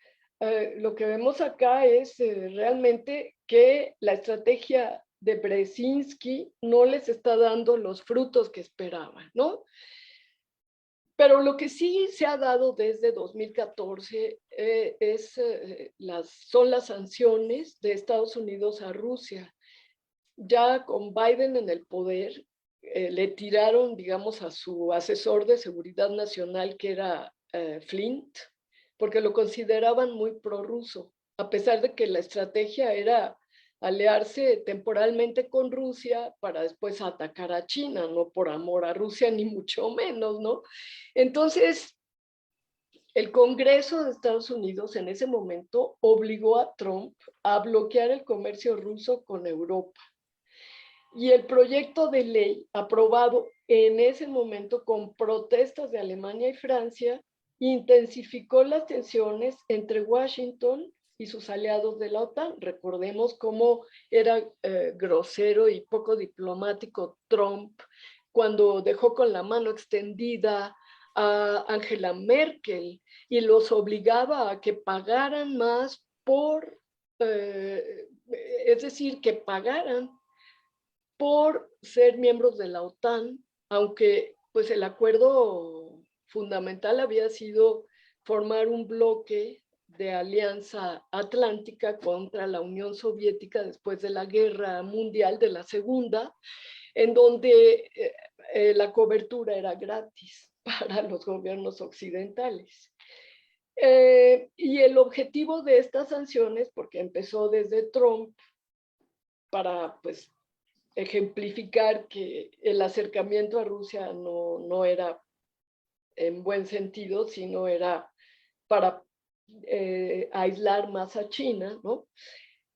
lo que vemos acá es realmente que la estrategia de Brzezinski no les está dando los frutos que esperaban, ¿no? Pero lo que sí se ha dado desde 2014 son las sanciones de Estados Unidos a Rusia. Ya con Biden en el poder, le tiraron, digamos, a su asesor de seguridad nacional, que era Flint, porque lo consideraban muy prorruso, a pesar de que la estrategia era aliarse temporalmente con Rusia para después atacar a China, no por amor a Rusia ni mucho menos, ¿no? Entonces, el Congreso de Estados Unidos en ese momento obligó a Trump a bloquear el comercio ruso con Europa. Y el proyecto de ley aprobado en ese momento con protestas de Alemania y Francia intensificó las tensiones entre Washington y sus aliados de la OTAN. Recordemos cómo era grosero y poco diplomático Trump cuando dejó con la mano extendida a Angela Merkel y los obligaba a que pagaran más es decir, que pagaran por ser miembros de la OTAN, aunque pues el acuerdo fundamental había sido formar un bloque de alianza atlántica contra la Unión Soviética después de la Guerra Mundial, de la Segunda, en donde la cobertura era gratis para los gobiernos occidentales. Y el objetivo de estas sanciones, porque empezó desde Trump, para pues ejemplificar que el acercamiento a Rusia no era en buen sentido, sino era para aislar más a China, ¿no?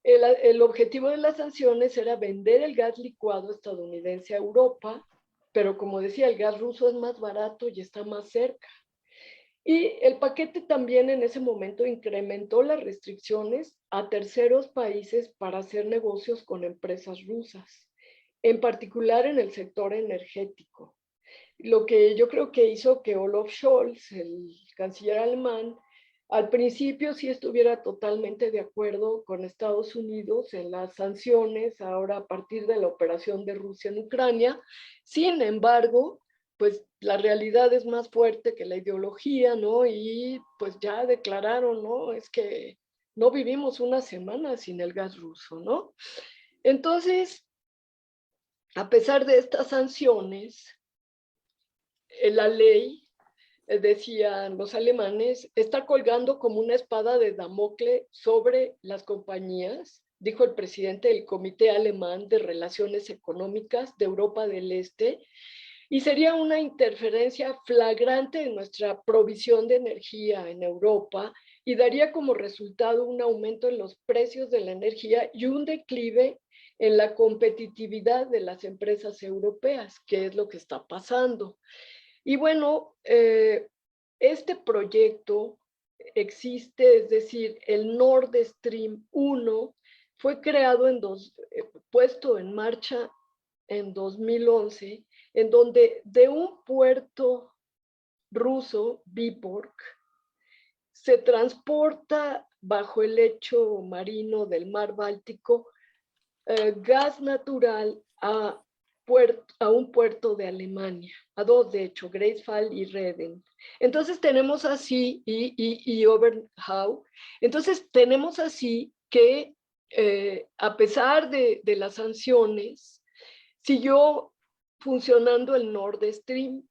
El objetivo de las sanciones era vender el gas licuado estadounidense a Europa, pero como decía, el gas ruso es más barato y está más cerca. Y el paquete también en ese momento incrementó las restricciones a terceros países para hacer negocios con empresas rusas, en particular en el sector energético. Lo que yo creo que hizo que Olaf Scholz, el canciller alemán, al principio sí estuviera totalmente de acuerdo con Estados Unidos en las sanciones, ahora a partir de la operación de Rusia en Ucrania. Sin embargo, pues la realidad es más fuerte que la ideología, ¿no? Y pues ya declararon, ¿no? Es que no vivimos una semana sin el gas ruso, ¿no? Entonces, a pesar de estas sanciones, la ley, decían los alemanes, está colgando como una espada de Damocles sobre las compañías, dijo el presidente del Comité Alemán de Relaciones Económicas de Europa del Este, y sería una interferencia flagrante en nuestra provisión de energía en Europa y daría como resultado un aumento en los precios de la energía y un declive en la competitividad de las empresas europeas, que es lo que está pasando. Y bueno, este proyecto existe, es decir, el Nord Stream 1 fue creado puesto en marcha en 2011, en donde de un puerto ruso, Viborg, se transporta bajo el lecho marino del mar Báltico gas natural a un puerto de Alemania, a dos de hecho, Greifswald y Reden. Entonces tenemos así, y Oberhau, entonces tenemos así que a pesar de las sanciones, siguió funcionando el Nord Stream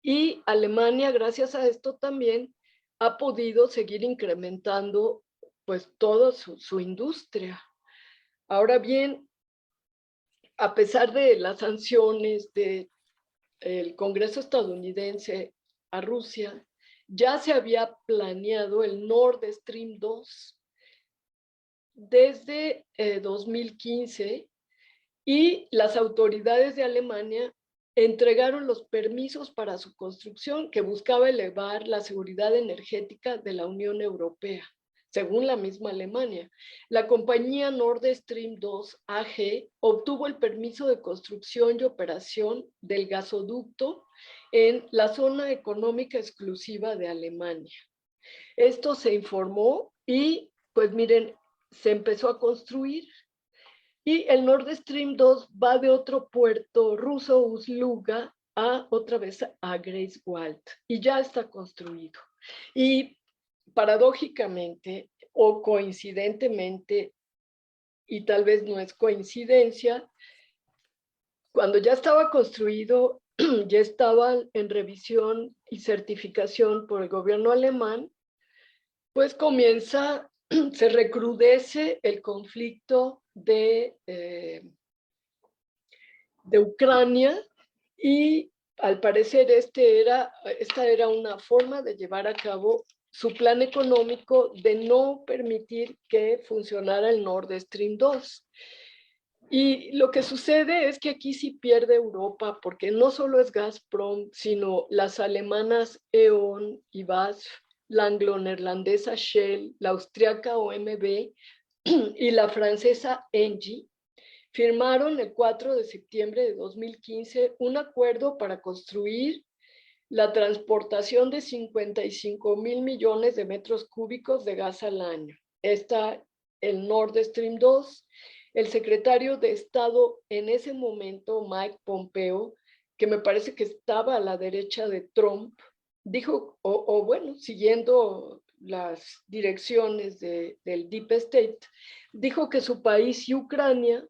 y Alemania, gracias a esto también, ha podido seguir incrementando pues toda su industria. Ahora bien, a pesar de las sanciones del Congreso estadounidense a Rusia, ya se había planeado el Nord Stream 2 desde 2015 y las autoridades de Alemania entregaron los permisos para su construcción que buscaba elevar la seguridad energética de la Unión Europea. Según la misma Alemania, la compañía Nord Stream 2 AG obtuvo el permiso de construcción y operación del gasoducto en la zona económica exclusiva de Alemania. Esto se informó y, pues miren, se empezó a construir. Y el Nord Stream 2 va de otro puerto ruso, Ust-Luga, a otra vez a Greifswald y ya está construido. Y paradójicamente o coincidentemente, y tal vez no es coincidencia, cuando ya estaba construido, ya estaba en revisión y certificación por el gobierno alemán, pues se recrudece el conflicto de Ucrania y al parecer esta era una forma de llevar a cabo su plan económico de no permitir que funcionara el Nord Stream 2. Y lo que sucede es que aquí sí pierde Europa, porque no solo es Gazprom, sino las alemanas E.ON y BASF, la anglo-neerlandesa Shell, la austriaca OMV y la francesa Engie, firmaron el 4 de septiembre de 2015 un acuerdo para construir la transportación de 55,000 millones de metros cúbicos de gas al año. Está el Nord Stream 2. El secretario de Estado en ese momento, Mike Pompeo, que me parece que estaba a la derecha de Trump, dijo, bueno, siguiendo las direcciones del Deep State, dijo que su país y Ucrania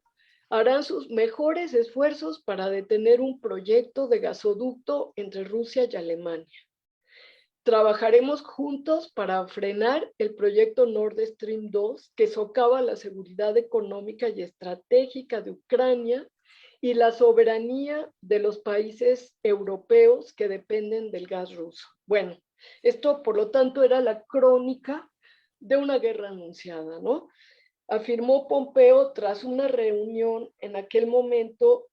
harán sus mejores esfuerzos para detener un proyecto de gasoducto entre Rusia y Alemania. Trabajaremos juntos para frenar el proyecto Nord Stream 2, que socava la seguridad económica y estratégica de Ucrania y la soberanía de los países europeos que dependen del gas ruso. Bueno, esto por lo tanto era la crónica de una guerra anunciada, ¿no? Afirmó Pompeo tras una reunión en aquel momento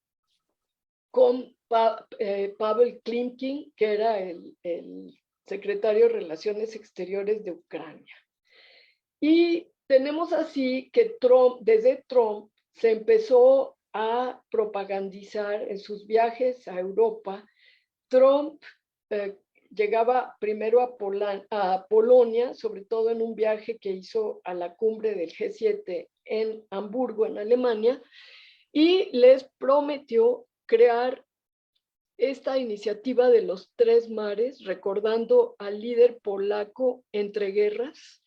con Pavel Klimkin, que era el secretario de Relaciones Exteriores de Ucrania. Y tenemos así que desde Trump se empezó a propagandizar en sus viajes a Europa. Trump llegaba primero a Polonia, sobre todo en un viaje que hizo a la cumbre del G7 en Hamburgo, en Alemania, y les prometió crear esta iniciativa de los tres mares, recordando al líder polaco entre guerras,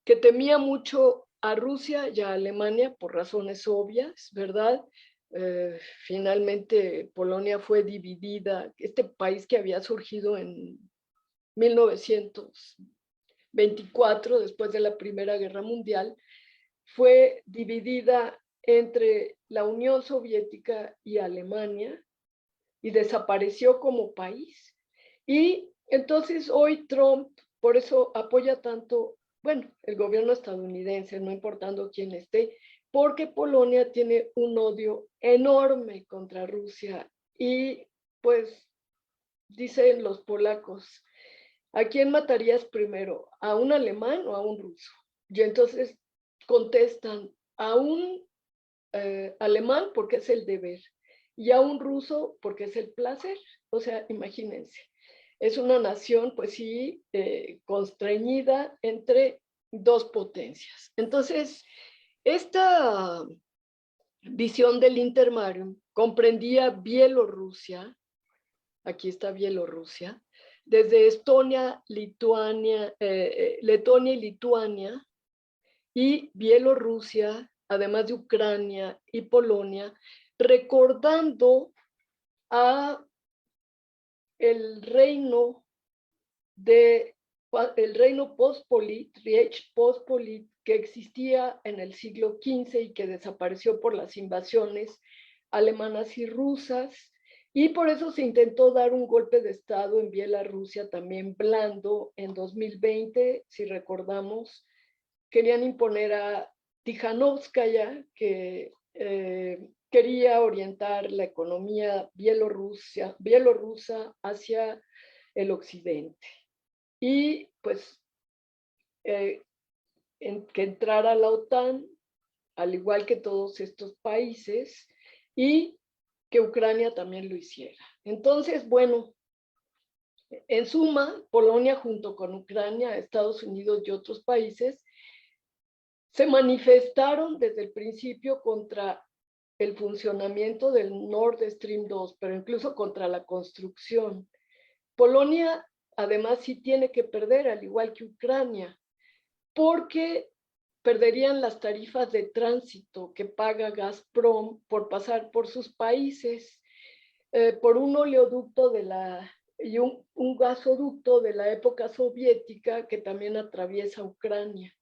que temía mucho a Rusia y a Alemania por razones obvias, ¿verdad? Finalmente Polonia fue dividida, este país que había surgido en 1924, después de la Primera Guerra Mundial, fue dividida entre la Unión Soviética y Alemania y desapareció como país. Y entonces hoy Trump, por eso apoya tanto, bueno, el gobierno estadounidense, no importando quién esté, porque Polonia tiene un odio enorme contra Rusia y pues dicen los polacos, ¿a quién matarías primero? ¿A un alemán o a un ruso? Y entonces contestan, a un alemán porque es el deber y a un ruso porque es el placer. O sea, imagínense, es una nación, pues sí, constreñida entre dos potencias. Entonces, esta visión del intermarium comprendía Bielorrusia, aquí está Bielorrusia, desde Estonia, Letonia y Lituania, y Bielorrusia, además de Ucrania y Polonia, recordando a el reino postpolit, Reich postpolit, que existía en el siglo XV y que desapareció por las invasiones alemanas y rusas, y por eso se intentó dar un golpe de estado en Bielorrusia también blando en 2020, si recordamos. Querían imponer a Tijanovskaya, que quería orientar la economía bielorrusa hacia el occidente. Y pues que entrara la OTAN, al igual que todos estos países, y que Ucrania también lo hiciera. Entonces, bueno, en suma, Polonia junto con Ucrania, Estados Unidos y otros países se manifestaron desde el principio contra el funcionamiento del Nord Stream 2, pero incluso contra la construcción. Polonia, además, sí tiene que perder, al igual que Ucrania, porque perderían las tarifas de tránsito que paga Gazprom por pasar por sus países, por un oleoducto y un gasoducto de la época soviética que también atraviesa Ucrania.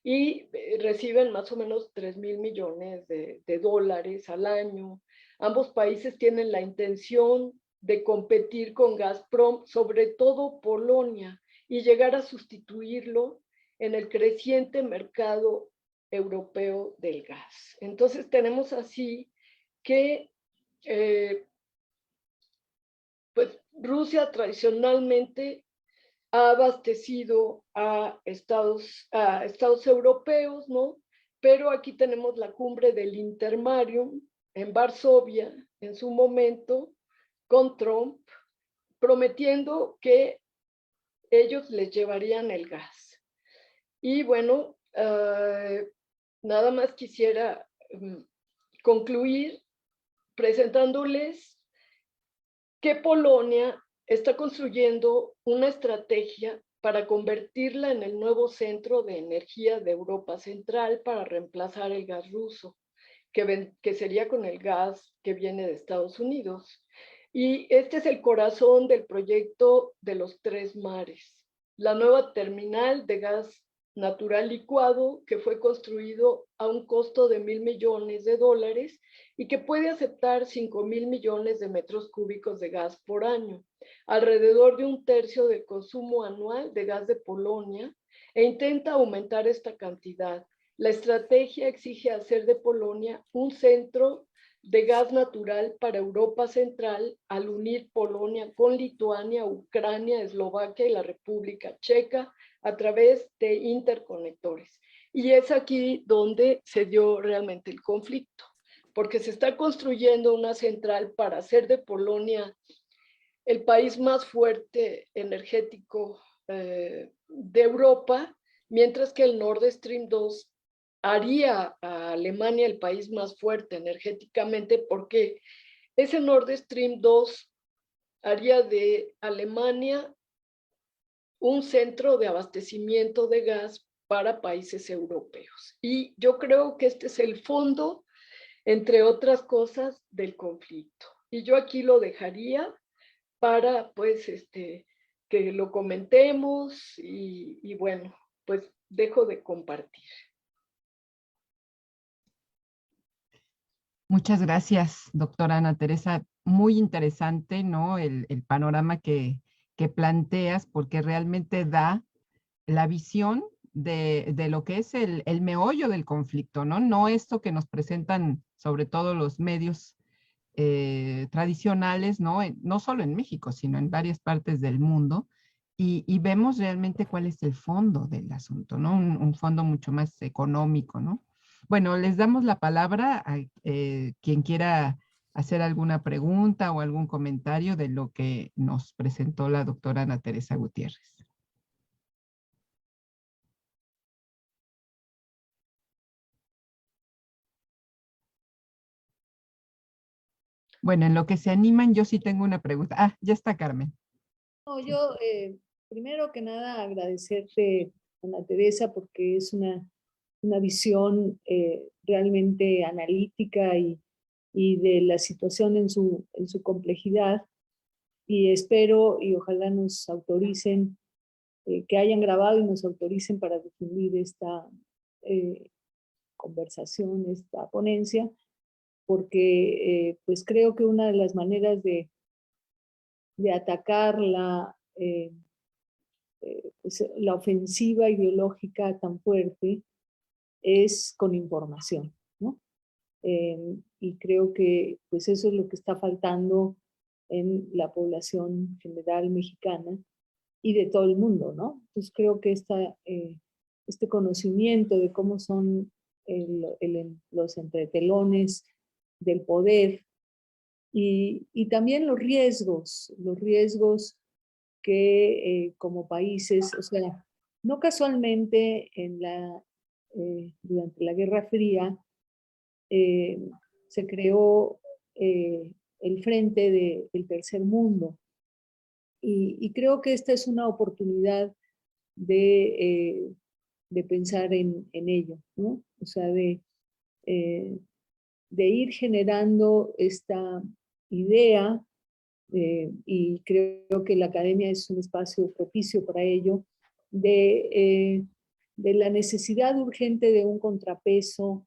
Y reciben más o menos 3,000 millones de dólares al año. Ambos países tienen la intención de competir con Gazprom, sobre todo Polonia, y llegar a sustituirlo en el creciente mercado europeo del gas. Entonces tenemos así que pues Rusia tradicionalmente ha abastecido a estados europeos, ¿no? Pero aquí tenemos la cumbre del Intermarium en Varsovia, en su momento, con Trump, prometiendo que ellos les llevarían el gas. Y bueno, nada más quisiera concluir presentándoles que Polonia está construyendo una estrategia para convertirla en el nuevo centro de energía de Europa Central para reemplazar el gas ruso, que sería con el gas que viene de Estados Unidos. Y este es el corazón del proyecto de los tres mares, la nueva terminal de gas natural licuado que fue construido a un costo de $1,000 millones y que puede aceptar 5,000 millones de metros cúbicos de gas por año, alrededor de 1/3 del consumo anual de gas de Polonia, e intenta aumentar esta cantidad. La estrategia exige hacer de Polonia un centro de gas natural para Europa Central al unir Polonia con Lituania, Ucrania, Eslovaquia y la República Checa a través de interconectores. Y es aquí donde se dio realmente el conflicto, porque se está construyendo una central para hacer de Polonia el país más fuerte energético de Europa, mientras que el Nord Stream 2 haría a Alemania el país más fuerte energéticamente, porque ese Nord Stream 2 haría de Alemania un centro de abastecimiento de gas para países europeos. Y yo creo que este es el fondo, entre otras cosas, del conflicto. Y yo aquí lo dejaría para, pues, que lo comentemos y bueno, pues dejo de compartir. Muchas gracias, doctora Ana Teresa. Muy interesante, ¿no? El panorama que planteas, porque realmente da la visión de lo que es el meollo del conflicto, ¿no? No esto que nos presentan sobre todo los medios tradicionales, ¿no? No solo en México, sino en varias partes del mundo, y vemos realmente cuál es el fondo del asunto, ¿no? Un fondo mucho más económico, ¿no? Bueno, les damos la palabra a quien quiera hacer alguna pregunta o algún comentario de lo que nos presentó la doctora Ana Teresa Gutiérrez. Bueno, en lo que se animan, yo sí tengo una pregunta. Ah, ya está Carmen. No, yo primero que nada agradecerte, Ana Teresa, porque es una visión realmente analítica y de la situación en su complejidad. Y espero y ojalá nos autoricen, que hayan grabado y nos autoricen para difundir esta conversación, esta ponencia, porque pues creo que una de las maneras de atacar pues, la ofensiva ideológica tan fuerte es con información, ¿no? Y creo que pues eso es lo que está faltando en la población general mexicana y de todo el mundo, ¿no? Entonces creo que este conocimiento de cómo son los entretelones del poder y también los riesgos que como países, o sea, no casualmente durante la Guerra Fría se creó el Frente del Tercer Mundo y creo que esta es una oportunidad de pensar en ello, ¿no? O sea, de ir generando esta idea y creo que la academia es un espacio propicio para ello, de la necesidad urgente de un contrapeso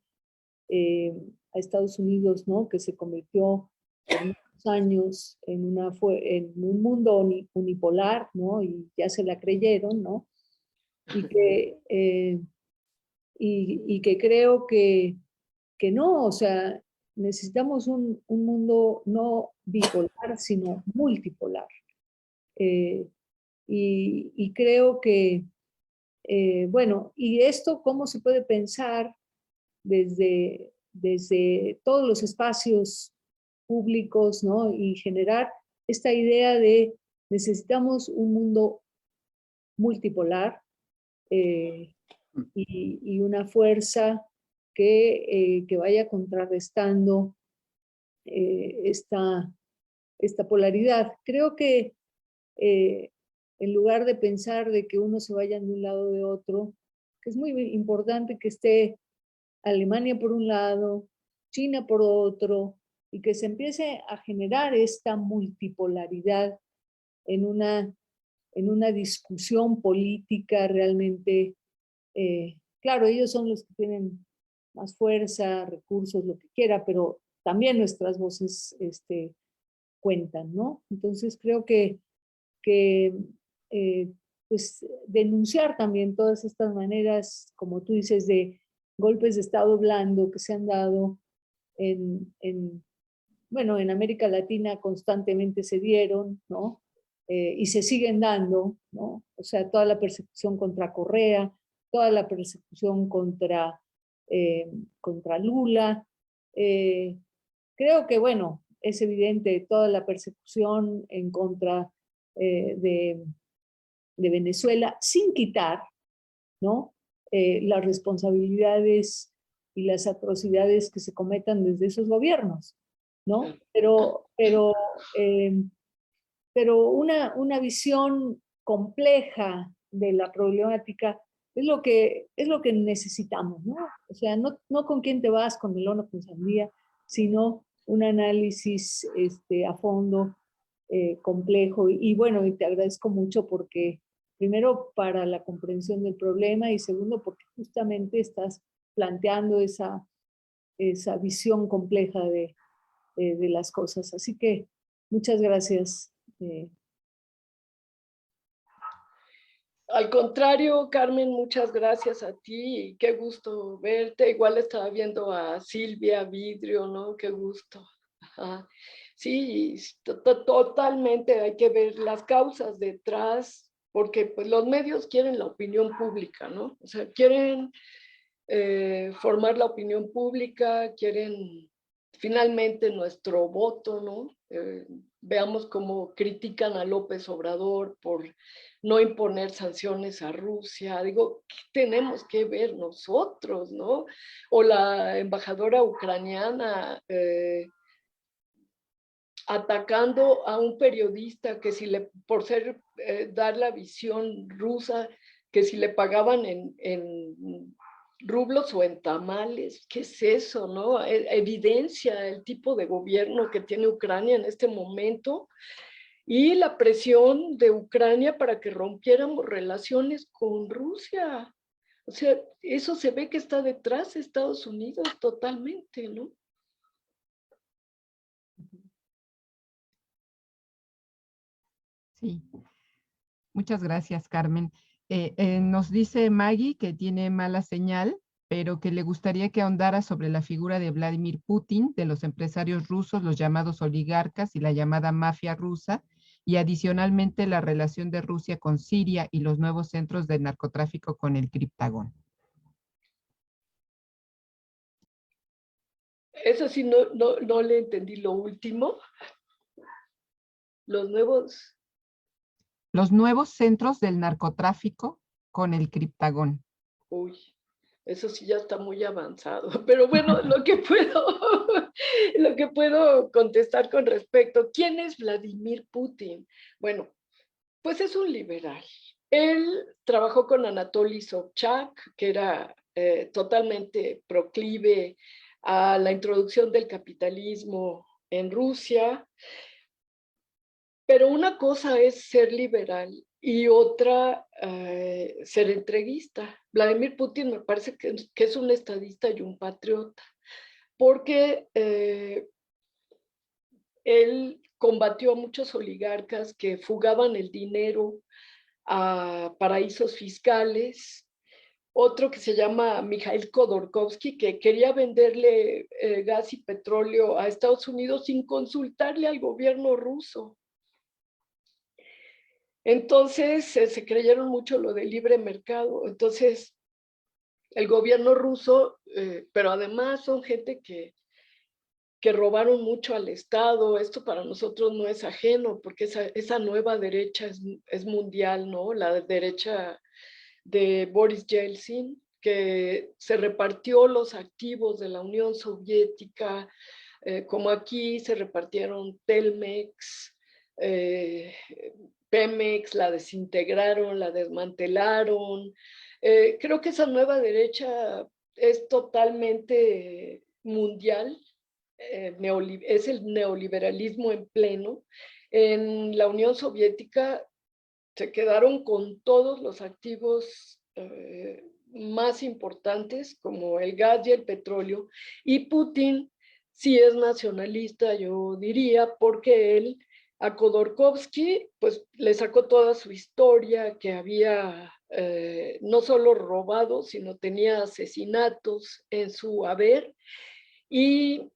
a Estados Unidos, ¿no? Que se convirtió por muchos años en un mundo unipolar, ¿no? Y ya se la creyeron, ¿no? Y que creo que no, o sea, necesitamos un mundo no bipolar, sino multipolar. Y creo que, bueno, y esto cómo se puede pensar desde todos los espacios públicos, ¿no? Y generar esta idea de necesitamos un mundo multipolar y una fuerza que vaya contrarrestando esta polaridad. Creo que en lugar de pensar de que uno se vaya de un lado o de otro, que es muy importante que esté Alemania por un lado, China por otro, y que se empiece a generar esta multipolaridad en una discusión política realmente Claro, ellos son los que tienen más fuerza, recursos, lo que quiera, pero también nuestras voces cuentan, ¿no? Entonces creo que pues denunciar también todas estas maneras, como tú dices, de golpes de Estado blando que se han dado bueno, en América Latina constantemente se dieron, ¿no? Y se siguen dando, ¿no? O sea, toda la persecución contra Correa, toda la persecución contra Lula. Creo que, bueno, es evidente toda la persecución en contra de Venezuela, sin quitar, ¿no? Las responsabilidades y las atrocidades que se cometan desde esos gobiernos, ¿no? Pero una visión compleja de la problemática es lo que necesitamos, ¿no? O sea, no con quién te vas, con melón o con sandía, sino un análisis a fondo, complejo. Y bueno, y te agradezco mucho porque, primero, para la comprensión del problema y segundo, porque justamente estás planteando esa visión compleja de las cosas. Así que muchas gracias. Al contrario, Carmen, muchas gracias a ti y qué gusto verte. Igual estaba viendo a Silvia Vidrio, ¿no? Qué gusto. Ajá. Sí, totalmente hay que ver las causas detrás, porque pues los medios quieren la opinión pública, ¿no? O sea, quieren formar la opinión pública, quieren finalmente nuestro voto, ¿no? Veamos cómo critican a López Obrador por no imponer sanciones a Rusia. Digo, ¿qué tenemos que ver nosotros, no? O la embajadora ucraniana atacando a un periodista que si le, por ser, dar la visión rusa, que si le pagaban en rublos o en tamales, ¿qué es eso, no? Evidencia el tipo de gobierno que tiene Ucrania en este momento y la presión de Ucrania para que rompiéramos relaciones con Rusia. O sea, eso se ve que está detrás de Estados Unidos totalmente, ¿no? Sí, muchas gracias, Carmen. Nos dice Maggie que tiene mala señal, pero que le gustaría que ahondara sobre la figura de Vladimir Putin, de los empresarios rusos, los llamados oligarcas y la llamada mafia rusa, y adicionalmente la relación de Rusia con Siria y los nuevos centros de narcotráfico con el Criptagón. Eso sí, no le entendí lo último. Los nuevos centros del narcotráfico con el Criptagón. Uy, eso sí ya está muy avanzado. Pero bueno, lo que puedo contestar con respecto, ¿quién es Vladimir Putin? Bueno, pues es un liberal. Él trabajó con Anatoly Sobchak, que era totalmente proclive a la introducción del capitalismo en Rusia. Pero una cosa es ser liberal y otra ser entreguista. Vladimir Putin me parece que es un estadista y un patriota, porque él combatió a muchos oligarcas que fugaban el dinero a paraísos fiscales. Otro que se llama Mikhail Khodorkovsky, que quería venderle gas y petróleo a Estados Unidos sin consultarle al gobierno ruso. Entonces se creyeron mucho lo del libre mercado. Entonces el gobierno ruso, pero además son gente que robaron mucho al Estado. Esto para nosotros no es ajeno, porque esa nueva derecha es mundial, ¿no? La derecha de Boris Yeltsin, que se repartió los activos de la Unión Soviética, como aquí se repartieron Telmex, Pemex, la desintegraron, la desmantelaron. Creo que esa nueva derecha es totalmente mundial, es el neoliberalismo en pleno. En la Unión Soviética se quedaron con todos los activos más importantes como el gas y el petróleo, y Putin sí es nacionalista, yo diría, porque él a Khodorkovsky pues le sacó toda su historia, que había no solo robado, sino tenía asesinatos en su haber, y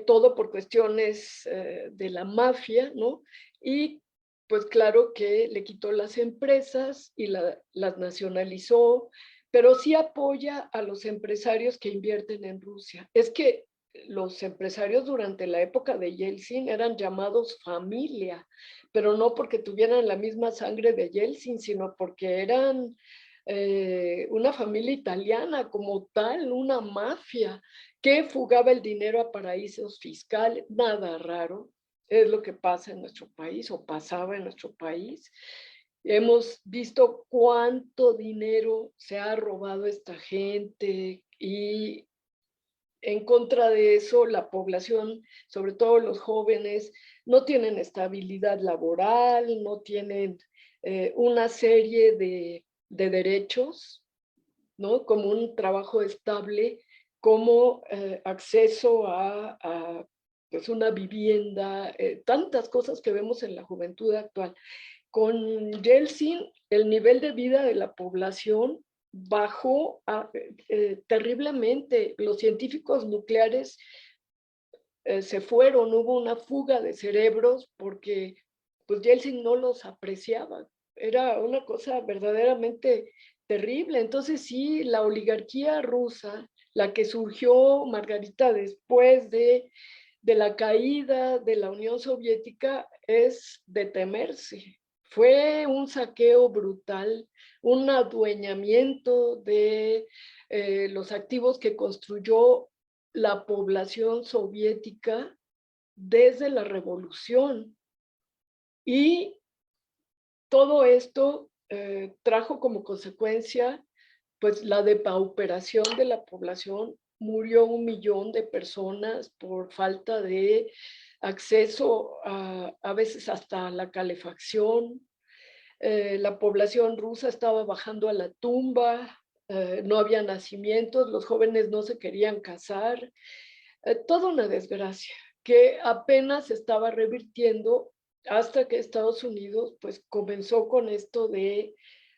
todo por cuestiones de la mafia, ¿no? Y pues claro que le quitó las empresas y las nacionalizó, pero sí apoya a los empresarios que invierten en Rusia. Es que los empresarios durante la época de Yeltsin eran llamados familia, pero no porque tuvieran la misma sangre de Yeltsin, sino porque eran una familia italiana como tal, una mafia que fugaba el dinero a paraísos fiscales. Nada raro, es lo que pasa en nuestro país o pasaba en nuestro país. Hemos visto cuánto dinero se ha robado esta gente, y en contra de eso la población, sobre todo los jóvenes, no tienen estabilidad laboral, no tienen una serie de derechos, ¿no? Como un trabajo estable, como acceso a pues una vivienda, tantas cosas que vemos en la juventud actual. Con Yeltsin, el nivel de vida de la población bajó terriblemente. Los científicos nucleares se fueron, hubo una fuga de cerebros porque pues Yeltsin no los apreciaba. Era una cosa verdaderamente terrible. Entonces sí, la oligarquía rusa, la que surgió, Margarita, después de la caída de la Unión Soviética, es de temerse. Fue un saqueo brutal, un adueñamiento de los activos que construyó la población soviética desde la revolución. Y todo esto trajo como consecuencia pues la depauperación de la población. Murió 1 millón de personas por falta de acceso a veces hasta la calefacción. La población rusa estaba bajando a la tumba, no había nacimientos, los jóvenes no se querían casar, toda una desgracia que apenas se estaba revirtiendo hasta que Estados Unidos pues comenzó con esto de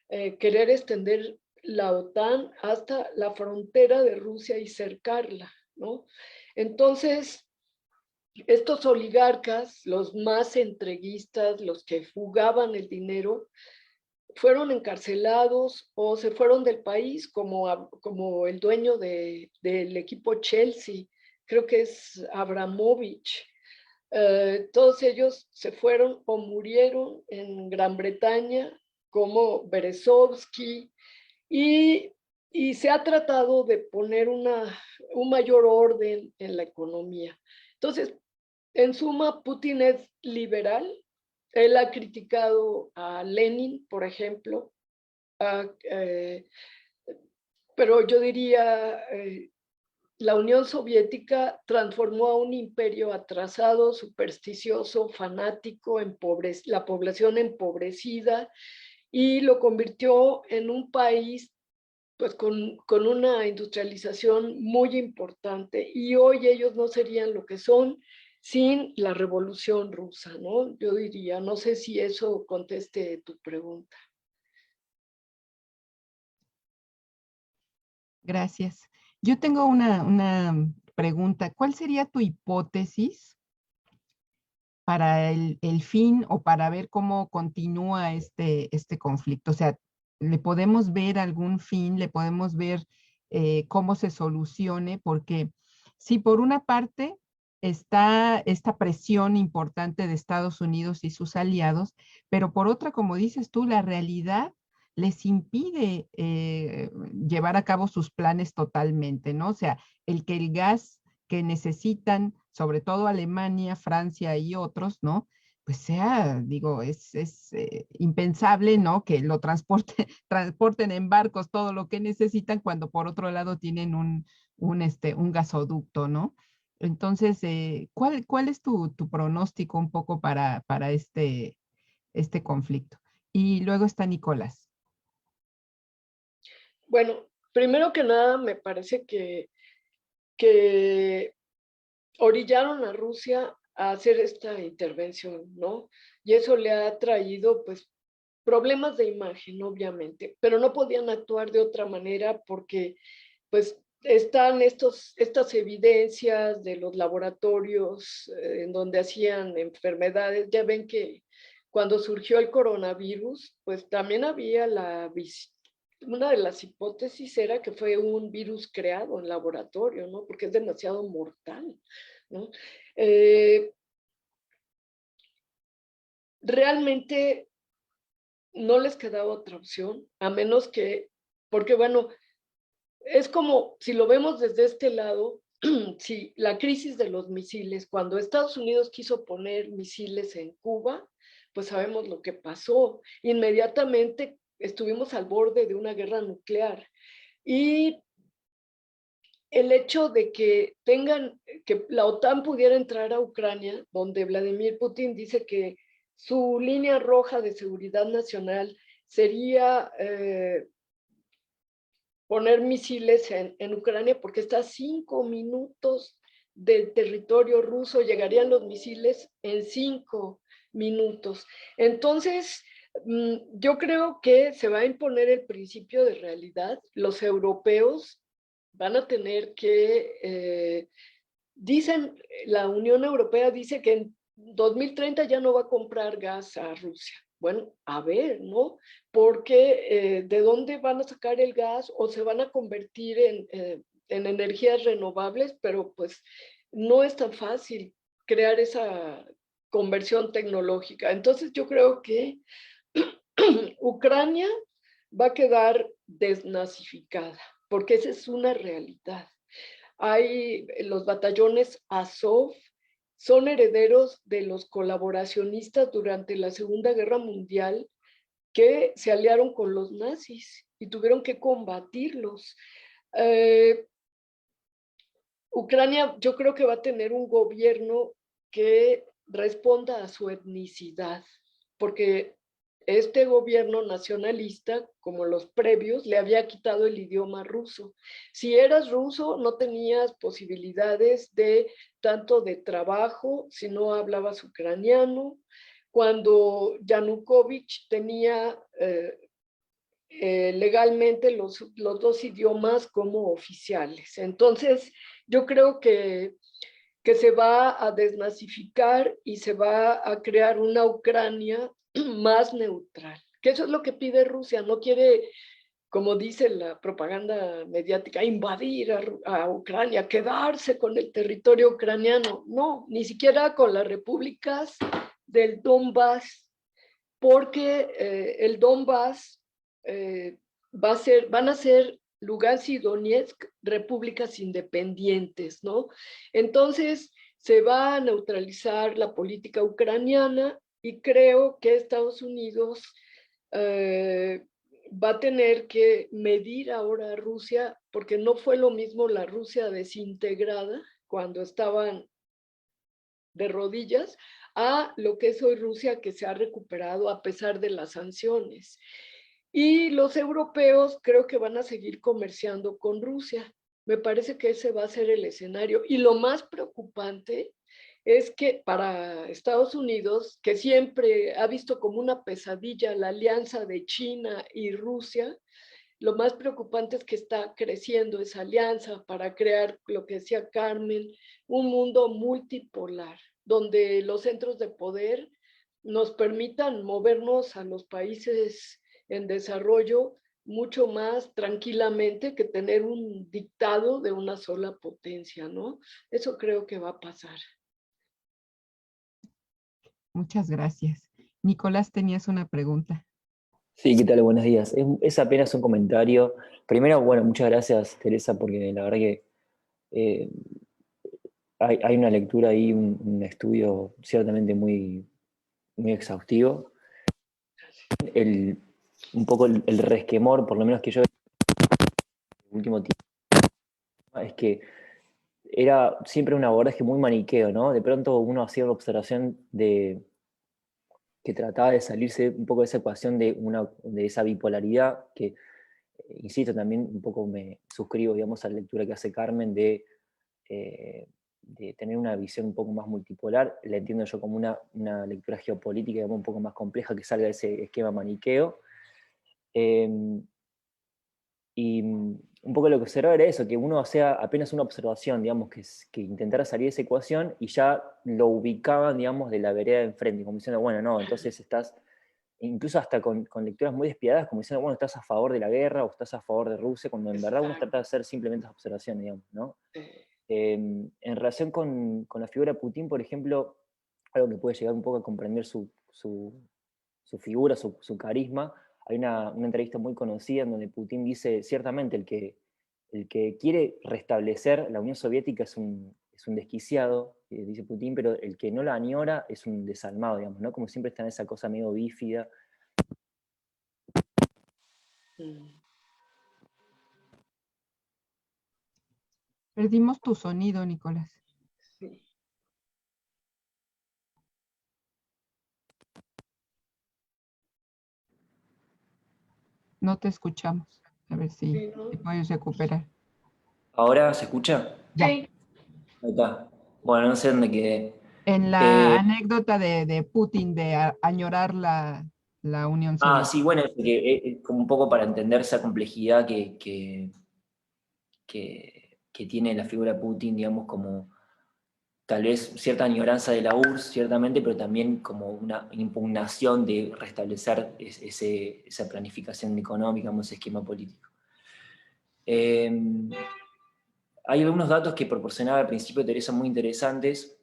querer extender la OTAN hasta la frontera de Rusia y cercarla, ¿no? Entonces, estos oligarcas, los más entreguistas, los que fugaban el dinero, fueron encarcelados o se fueron del país, como el dueño del equipo Chelsea, creo que es Abramovich. Todos ellos se fueron o murieron en Gran Bretaña, como Berezovsky, y se ha tratado de poner un mayor orden en la economía. Entonces, en suma, Putin es liberal. Él ha criticado a Lenin, por ejemplo, pero yo diría, la Unión Soviética transformó a un imperio atrasado, supersticioso, fanático, la población empobrecida, y lo convirtió en un país pues con una industrialización muy importante. Y hoy ellos no serían lo que son sin la Revolución Rusa, ¿no? Yo diría, no sé si eso conteste tu pregunta. Gracias. Yo tengo una pregunta. ¿Cuál sería tu hipótesis para el fin o para ver cómo continúa este conflicto? O sea, ¿le podemos ver algún fin? ¿Le podemos ver cómo se solucione? Porque sí, por una parte está esta presión importante de Estados Unidos y sus aliados, pero por otra, como dices tú, la realidad les impide llevar a cabo sus planes totalmente, ¿no? O sea, el que el gas que necesitan, sobre todo Alemania, Francia y otros, ¿no? Pues sea, digo, es impensable, ¿no? Que lo transporten en barcos todo lo que necesitan cuando por otro lado tienen un gasoducto, ¿no? Entonces, ¿cuál es tu pronóstico un poco para este conflicto? Y luego está Nicolás. Bueno, primero que nada, me parece que orillaron a Rusia a hacer esta intervención, ¿no? Y eso le ha traído, pues, problemas de imagen, obviamente, pero no podían actuar de otra manera porque, pues, están estas evidencias de los laboratorios en donde hacían enfermedades. Ya ven que cuando surgió el coronavirus, pues también había una de las hipótesis era que fue un virus creado en laboratorio, ¿no? Porque es demasiado mortal, ¿no? Eh, realmente no les quedaba otra opción, a menos que, porque bueno, es como si lo vemos desde este lado, si la crisis de los misiles, cuando Estados Unidos quiso poner misiles en Cuba, pues sabemos lo que pasó. Inmediatamente estuvimos al borde de una guerra nuclear. Y el hecho de que la OTAN pudiera entrar a Ucrania, donde Vladimir Putin dice que su línea roja de seguridad nacional sería poner misiles en Ucrania, porque está a 5 minutos del territorio ruso, llegarían los misiles en 5 minutos. Entonces, yo creo que se va a imponer el principio de realidad. Los europeos van a tener que, la Unión Europea dice que en 2030 ya no va a comprar gas a Rusia. Bueno, a ver, ¿no? Porque ¿de dónde van a sacar el gas o se van a convertir en energías renovables? Pero pues no es tan fácil crear esa conversión tecnológica. Entonces yo creo que Ucrania va a quedar desnazificada, porque esa es una realidad. Hay los batallones Azov, son herederos de los colaboracionistas durante la Segunda Guerra Mundial que se aliaron con los nazis y tuvieron que combatirlos. Ucrania yo creo que va a tener un gobierno que responda a su etnicidad, porque este gobierno nacionalista, como los previos, le había quitado el idioma ruso. Si eras ruso, no tenías posibilidades de tanto de trabajo si no hablabas ucraniano. Cuando Yanukovych tenía legalmente los dos idiomas como oficiales. Entonces, yo creo que se va a desnazificar y se va a crear una Ucrania más neutral, que eso es lo que pide Rusia, no quiere, como dice la propaganda mediática, invadir a Ucrania, quedarse con el territorio ucraniano, no, ni siquiera con las repúblicas del Donbass, porque el Donbass van a ser Lugansk y Donetsk repúblicas independientes, ¿no? Entonces se va a neutralizar la política ucraniana y creo que Estados Unidos va a tener que medir ahora a Rusia, porque no fue lo mismo la Rusia desintegrada cuando estaban de rodillas a lo que es hoy Rusia, que se ha recuperado a pesar de las sanciones. Y los europeos creo que van a seguir comerciando con Rusia. Me parece que ese va a ser el escenario. Y lo más preocupante es que para Estados Unidos, que siempre ha visto como una pesadilla la alianza de China y Rusia, lo más preocupante es que está creciendo esa alianza para crear, lo que decía Carmen, un mundo multipolar, donde los centros de poder nos permitan movernos a los países en desarrollo mucho más tranquilamente que tener un dictado de una sola potencia, ¿no? Eso creo que va a pasar. Muchas gracias. Nicolás, tenías una pregunta. Sí, ¿qué tal? Buenos días. Es apenas un comentario. Primero, bueno, muchas gracias, Teresa, porque la verdad que eh, hay una lectura ahí, un estudio ciertamente muy, muy exhaustivo. Un poco el resquemor, por lo menos que yo el último tiempo, es que era siempre un abordaje muy maniqueo, ¿no? De pronto uno hacía la observación de que trataba de salirse un poco de esa ecuación de esa bipolaridad que insisto, también un poco me suscribo, digamos, a la lectura que hace Carmen de tener una visión un poco más multipolar. La entiendo yo como una lectura geopolítica, digamos, un poco más compleja, que salga de ese esquema maniqueo. Y un poco lo que observaba era eso, que uno hacía apenas una observación, digamos, que intentara salir de esa ecuación y ya lo ubicaban, digamos, de la vereda de enfrente, como diciendo, bueno, no, entonces estás, incluso hasta con lecturas muy despiadadas, como diciendo, bueno, estás a favor de la guerra o estás a favor de Rusia, cuando en verdad uno trata de hacer simplemente esa observación, digamos, ¿no? En relación con la figura de Putin, por ejemplo, algo que puede llegar un poco a comprender su figura, su carisma. Hay una entrevista muy conocida en donde Putin dice, ciertamente, el que quiere restablecer la Unión Soviética es un desquiciado, dice Putin, pero el que no la añora es un desalmado, digamos, ¿no? Como siempre está en esa cosa medio bífida. Perdimos tu sonido, Nicolás. Sí. No te escuchamos. A ver si Sí, ¿no? puedes recuperar. ¿Ahora se escucha? Ya. Sí. Ahí está. Bueno, no sé dónde quedé. En la anécdota de Putin de añorar la Unión Soviética. Sí, bueno, como un poco para entender esa complejidad que tiene la figura de Putin, digamos, como tal vez cierta añoranza de la URSS, ciertamente, pero también como una impugnación de restablecer esa planificación económica, ese esquema político. Hay algunos datos que proporcionaba al principio Teresa muy interesantes,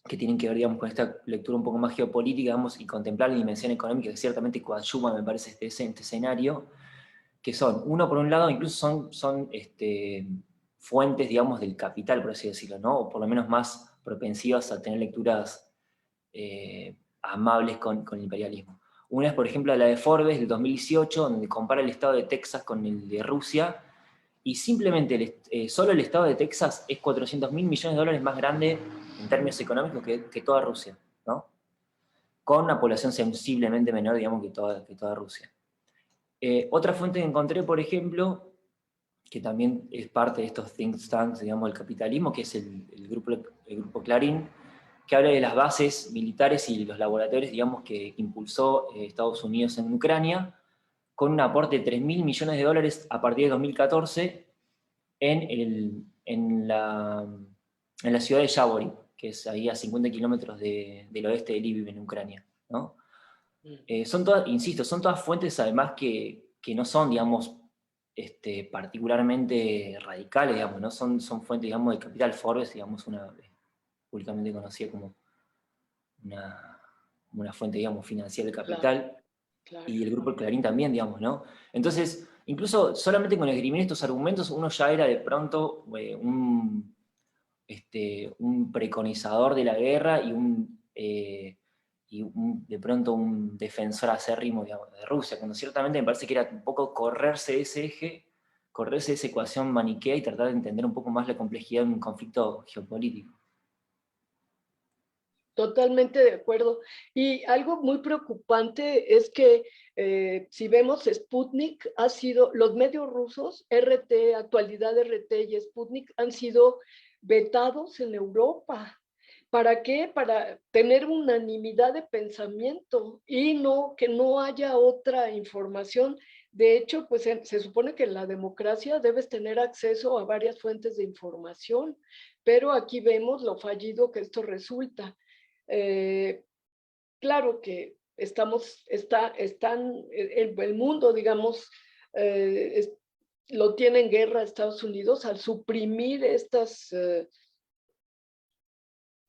que tienen que ver, digamos, con esta lectura un poco más geopolítica, digamos, y contemplar la dimensión económica que ciertamente coadyuva, me parece, este escenario, que son, uno, por un lado, incluso son fuentes, digamos, del capital, por así decirlo, ¿no? O por lo menos más propensivas a tener lecturas amables con el imperialismo. Una es, por ejemplo, la de Forbes del 2018, donde compara el estado de Texas con el de Rusia, y simplemente solo el estado de Texas es 400.000 millones de dólares más grande en términos económicos que toda Rusia, ¿no? Con una población sensiblemente menor, digamos, que toda Rusia. Otra fuente que encontré, por ejemplo, que también es parte de estos think tanks, digamos, del capitalismo, que es el grupo Clarín, que habla de las bases militares y los laboratorios, digamos, que impulsó Estados Unidos en Ucrania, con un aporte de 3.000 millones de dólares a partir de 2014 en la ciudad de Yavory, que es ahí a 50 kilómetros del oeste de Lviv, en Ucrania, ¿no? Son todas, insisto, son todas fuentes además que no son, digamos, particularmente radicales, digamos, ¿no? Son fuentes, digamos, de Capital. Forbes, digamos, públicamente conocida como una fuente, digamos, financiera del Capital, Claro. y el grupo Clarín también, digamos, ¿no? Entonces, incluso solamente con esgrimir estos argumentos, uno ya era de pronto un preconizador de la guerra de pronto un defensor acérrimo, digamos, de Rusia, cuando ciertamente me parece que era un poco correrse de ese eje, correrse de esa ecuación maniquea y tratar de entender un poco más la complejidad de un conflicto geopolítico. Totalmente de acuerdo. Y algo muy preocupante es que si vemos Sputnik, los medios rusos, RT, Actualidad RT y Sputnik han sido vetados en Europa. ¿Para qué? Para tener unanimidad de pensamiento y que no haya otra información. De hecho, pues se supone que en la democracia debes tener acceso a varias fuentes de información, pero aquí vemos lo fallido que esto resulta. Claro que el mundo, digamos, lo tiene en guerra Estados Unidos al suprimir estas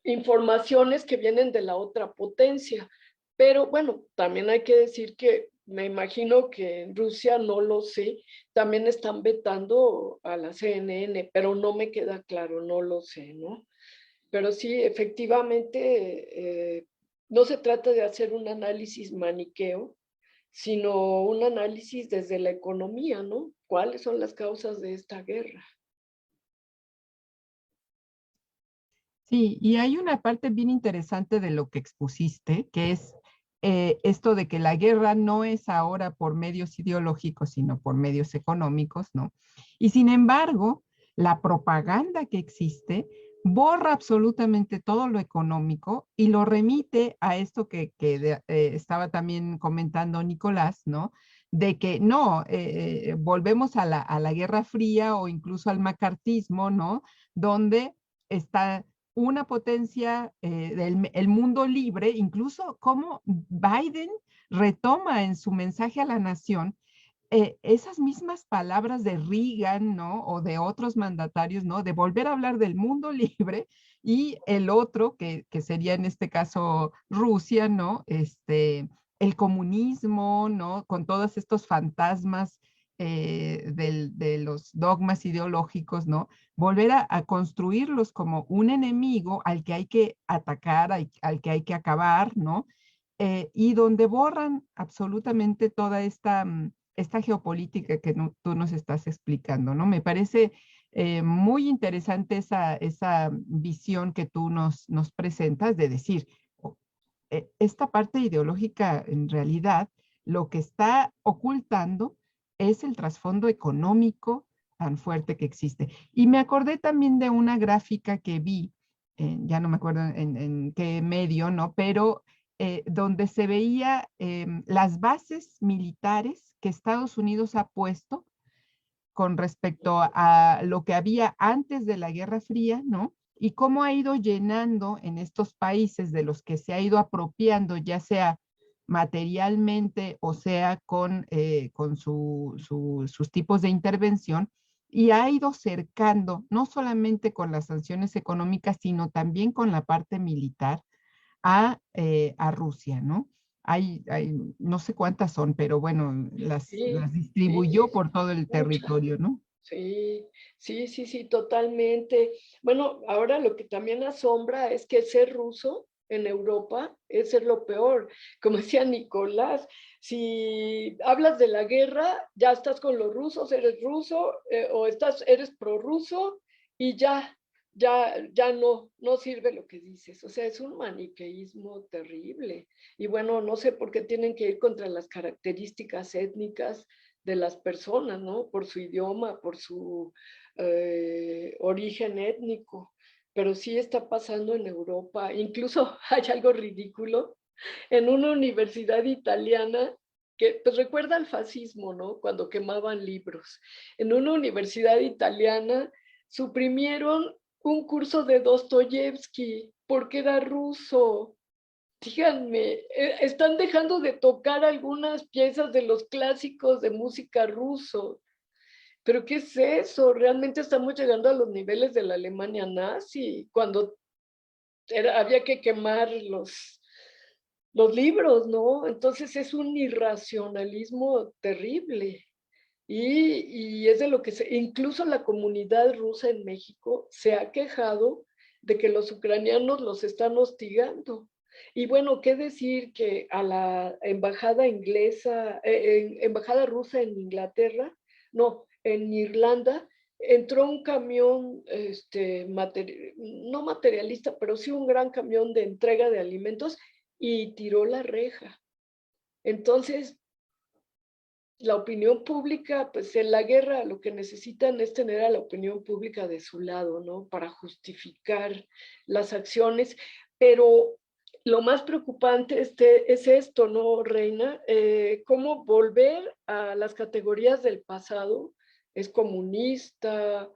informaciones que vienen de la otra potencia. Pero bueno, también hay que decir que me imagino que en Rusia, no lo sé, también están vetando a la CNN, pero no me queda claro, no lo sé, ¿no? Pero sí, efectivamente, no se trata de hacer un análisis maniqueo, sino un análisis desde la economía, ¿no? ¿Cuáles son las causas de esta guerra? Sí, y hay una parte bien interesante de lo que expusiste, que es esto de que la guerra no es ahora por medios ideológicos, sino por medios económicos, ¿no? Y sin embargo, la propaganda que existe borra absolutamente todo lo económico y lo remite a esto que estaba también comentando Nicolás, ¿no? De que no, volvemos a la Guerra Fría o incluso al macartismo, ¿no? Donde está una potencia del mundo libre, incluso como Biden retoma en su mensaje a la nación esas mismas palabras de Reagan, ¿no? O de otros mandatarios, ¿no? De volver a hablar del mundo libre y el otro, que sería en este caso Rusia, ¿no? El comunismo, ¿no? Con todos estos fantasmas de los dogmas ideológicos, ¿no? Volver a construirlos como un enemigo al que hay que atacar, al que hay que acabar, ¿no? Y donde borran absolutamente toda esta geopolítica que tú nos estás explicando, ¿no? Me parece muy interesante esa visión que tú nos presentas de decir, esta parte ideológica en realidad lo que está ocultando es el trasfondo económico tan fuerte que existe. Y me acordé también de una gráfica que vi, ya no me acuerdo en qué medio, ¿no? Pero donde se veía las bases militares que Estados Unidos ha puesto con respecto a lo que había antes de la Guerra Fría, ¿no? Y cómo ha ido llenando en estos países de los que se ha ido apropiando, ya sea materialmente o sea con sus tipos de intervención, y ha ido cercando, no solamente con las sanciones económicas, sino también con la parte militar, a Rusia, ¿no? No sé cuántas son, pero bueno, las Sí, sí, distribuyó por todo el muchas. territorio, ¿no? Sí, sí, sí, sí, totalmente. Bueno, ahora lo que también asombra es que ser ruso en Europa es ser lo peor. Como decía Nicolás, si hablas de la guerra, ya estás con los rusos, eres ruso, o eres prorruso y ya no sirve lo que dices. O sea, es un maniqueísmo terrible. Y bueno, no sé por qué tienen que ir contra las características étnicas de las personas, ¿no? Por su idioma, por su origen étnico. Pero sí está pasando en Europa. Incluso hay algo ridículo en una universidad italiana que pues recuerda al fascismo, ¿no? Cuando quemaban libros. En una universidad italiana suprimieron un curso de Dostoyevsky porque era ruso. Díganme, están dejando de tocar algunas piezas de los clásicos de música ruso. ¿Pero qué es eso? Realmente estamos llegando a los niveles de la Alemania nazi, cuando había que quemar los libros, ¿no? Entonces es un irracionalismo terrible. Y es de lo que incluso la comunidad rusa en México se ha quejado de que los ucranianos los están hostigando. Y bueno, qué decir que a la embajada inglesa, embajada rusa en Inglaterra, no, en Irlanda, entró un camión, no materialista, pero sí un gran camión de entrega de alimentos y tiró la reja. Entonces, la opinión pública, pues en la guerra lo que necesitan es tener a la opinión pública de su lado, ¿no? Para justificar las acciones, pero lo más preocupante es esto, ¿no, Reina? Cómo volver a las categorías del pasado, es comunista,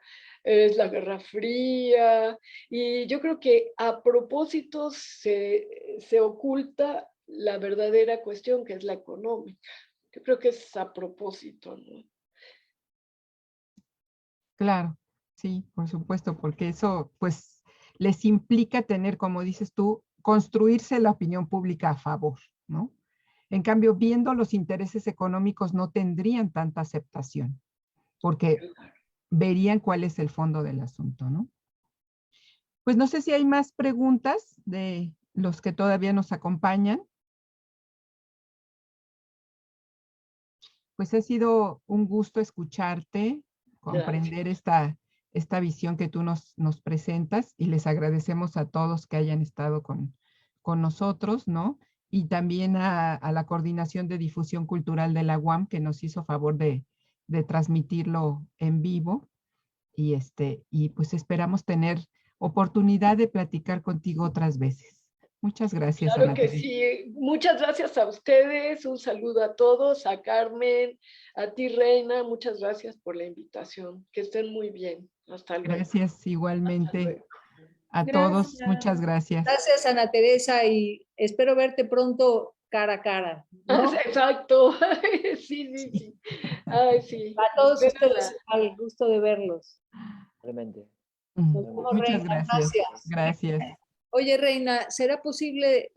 es la Guerra Fría, y yo creo que a propósito se oculta la verdadera cuestión, que es la económica. Yo creo que es a propósito, ¿no? Claro, sí, por supuesto, porque eso pues les implica tener, como dices tú, construirse la opinión pública a favor, ¿no? En cambio, viendo los intereses económicos no tendrían tanta aceptación, porque verían cuál es el fondo del asunto, ¿no? Pues no sé si hay más preguntas de los que todavía nos acompañan. Pues ha sido un gusto escucharte, comprender esta visión que tú nos presentas y les agradecemos a todos que hayan estado con nosotros, ¿no? y también a la Coordinación de Difusión Cultural de la UAM, que nos hizo favor de transmitirlo en vivo. Y pues esperamos tener oportunidad de platicar contigo otras veces. Muchas gracias, Claro Ana que Teresa. sí. Muchas gracias a ustedes. Un saludo a todos, a Carmen, a ti, Reina. Muchas gracias por la invitación. Que estén muy bien. Hasta luego. Gracias igualmente. Hasta luego. A todos. Gracias. Muchas gracias. Gracias, Ana Teresa, y espero verte pronto cara a cara, ¿no? Exacto. Sí, sí, sí. Ay, sí. A todos Espero ustedes, al gusto de verlos. Realmente. Nos vemos, Muchas Reina. gracias. Gracias. Oye, Reina, ¿será posible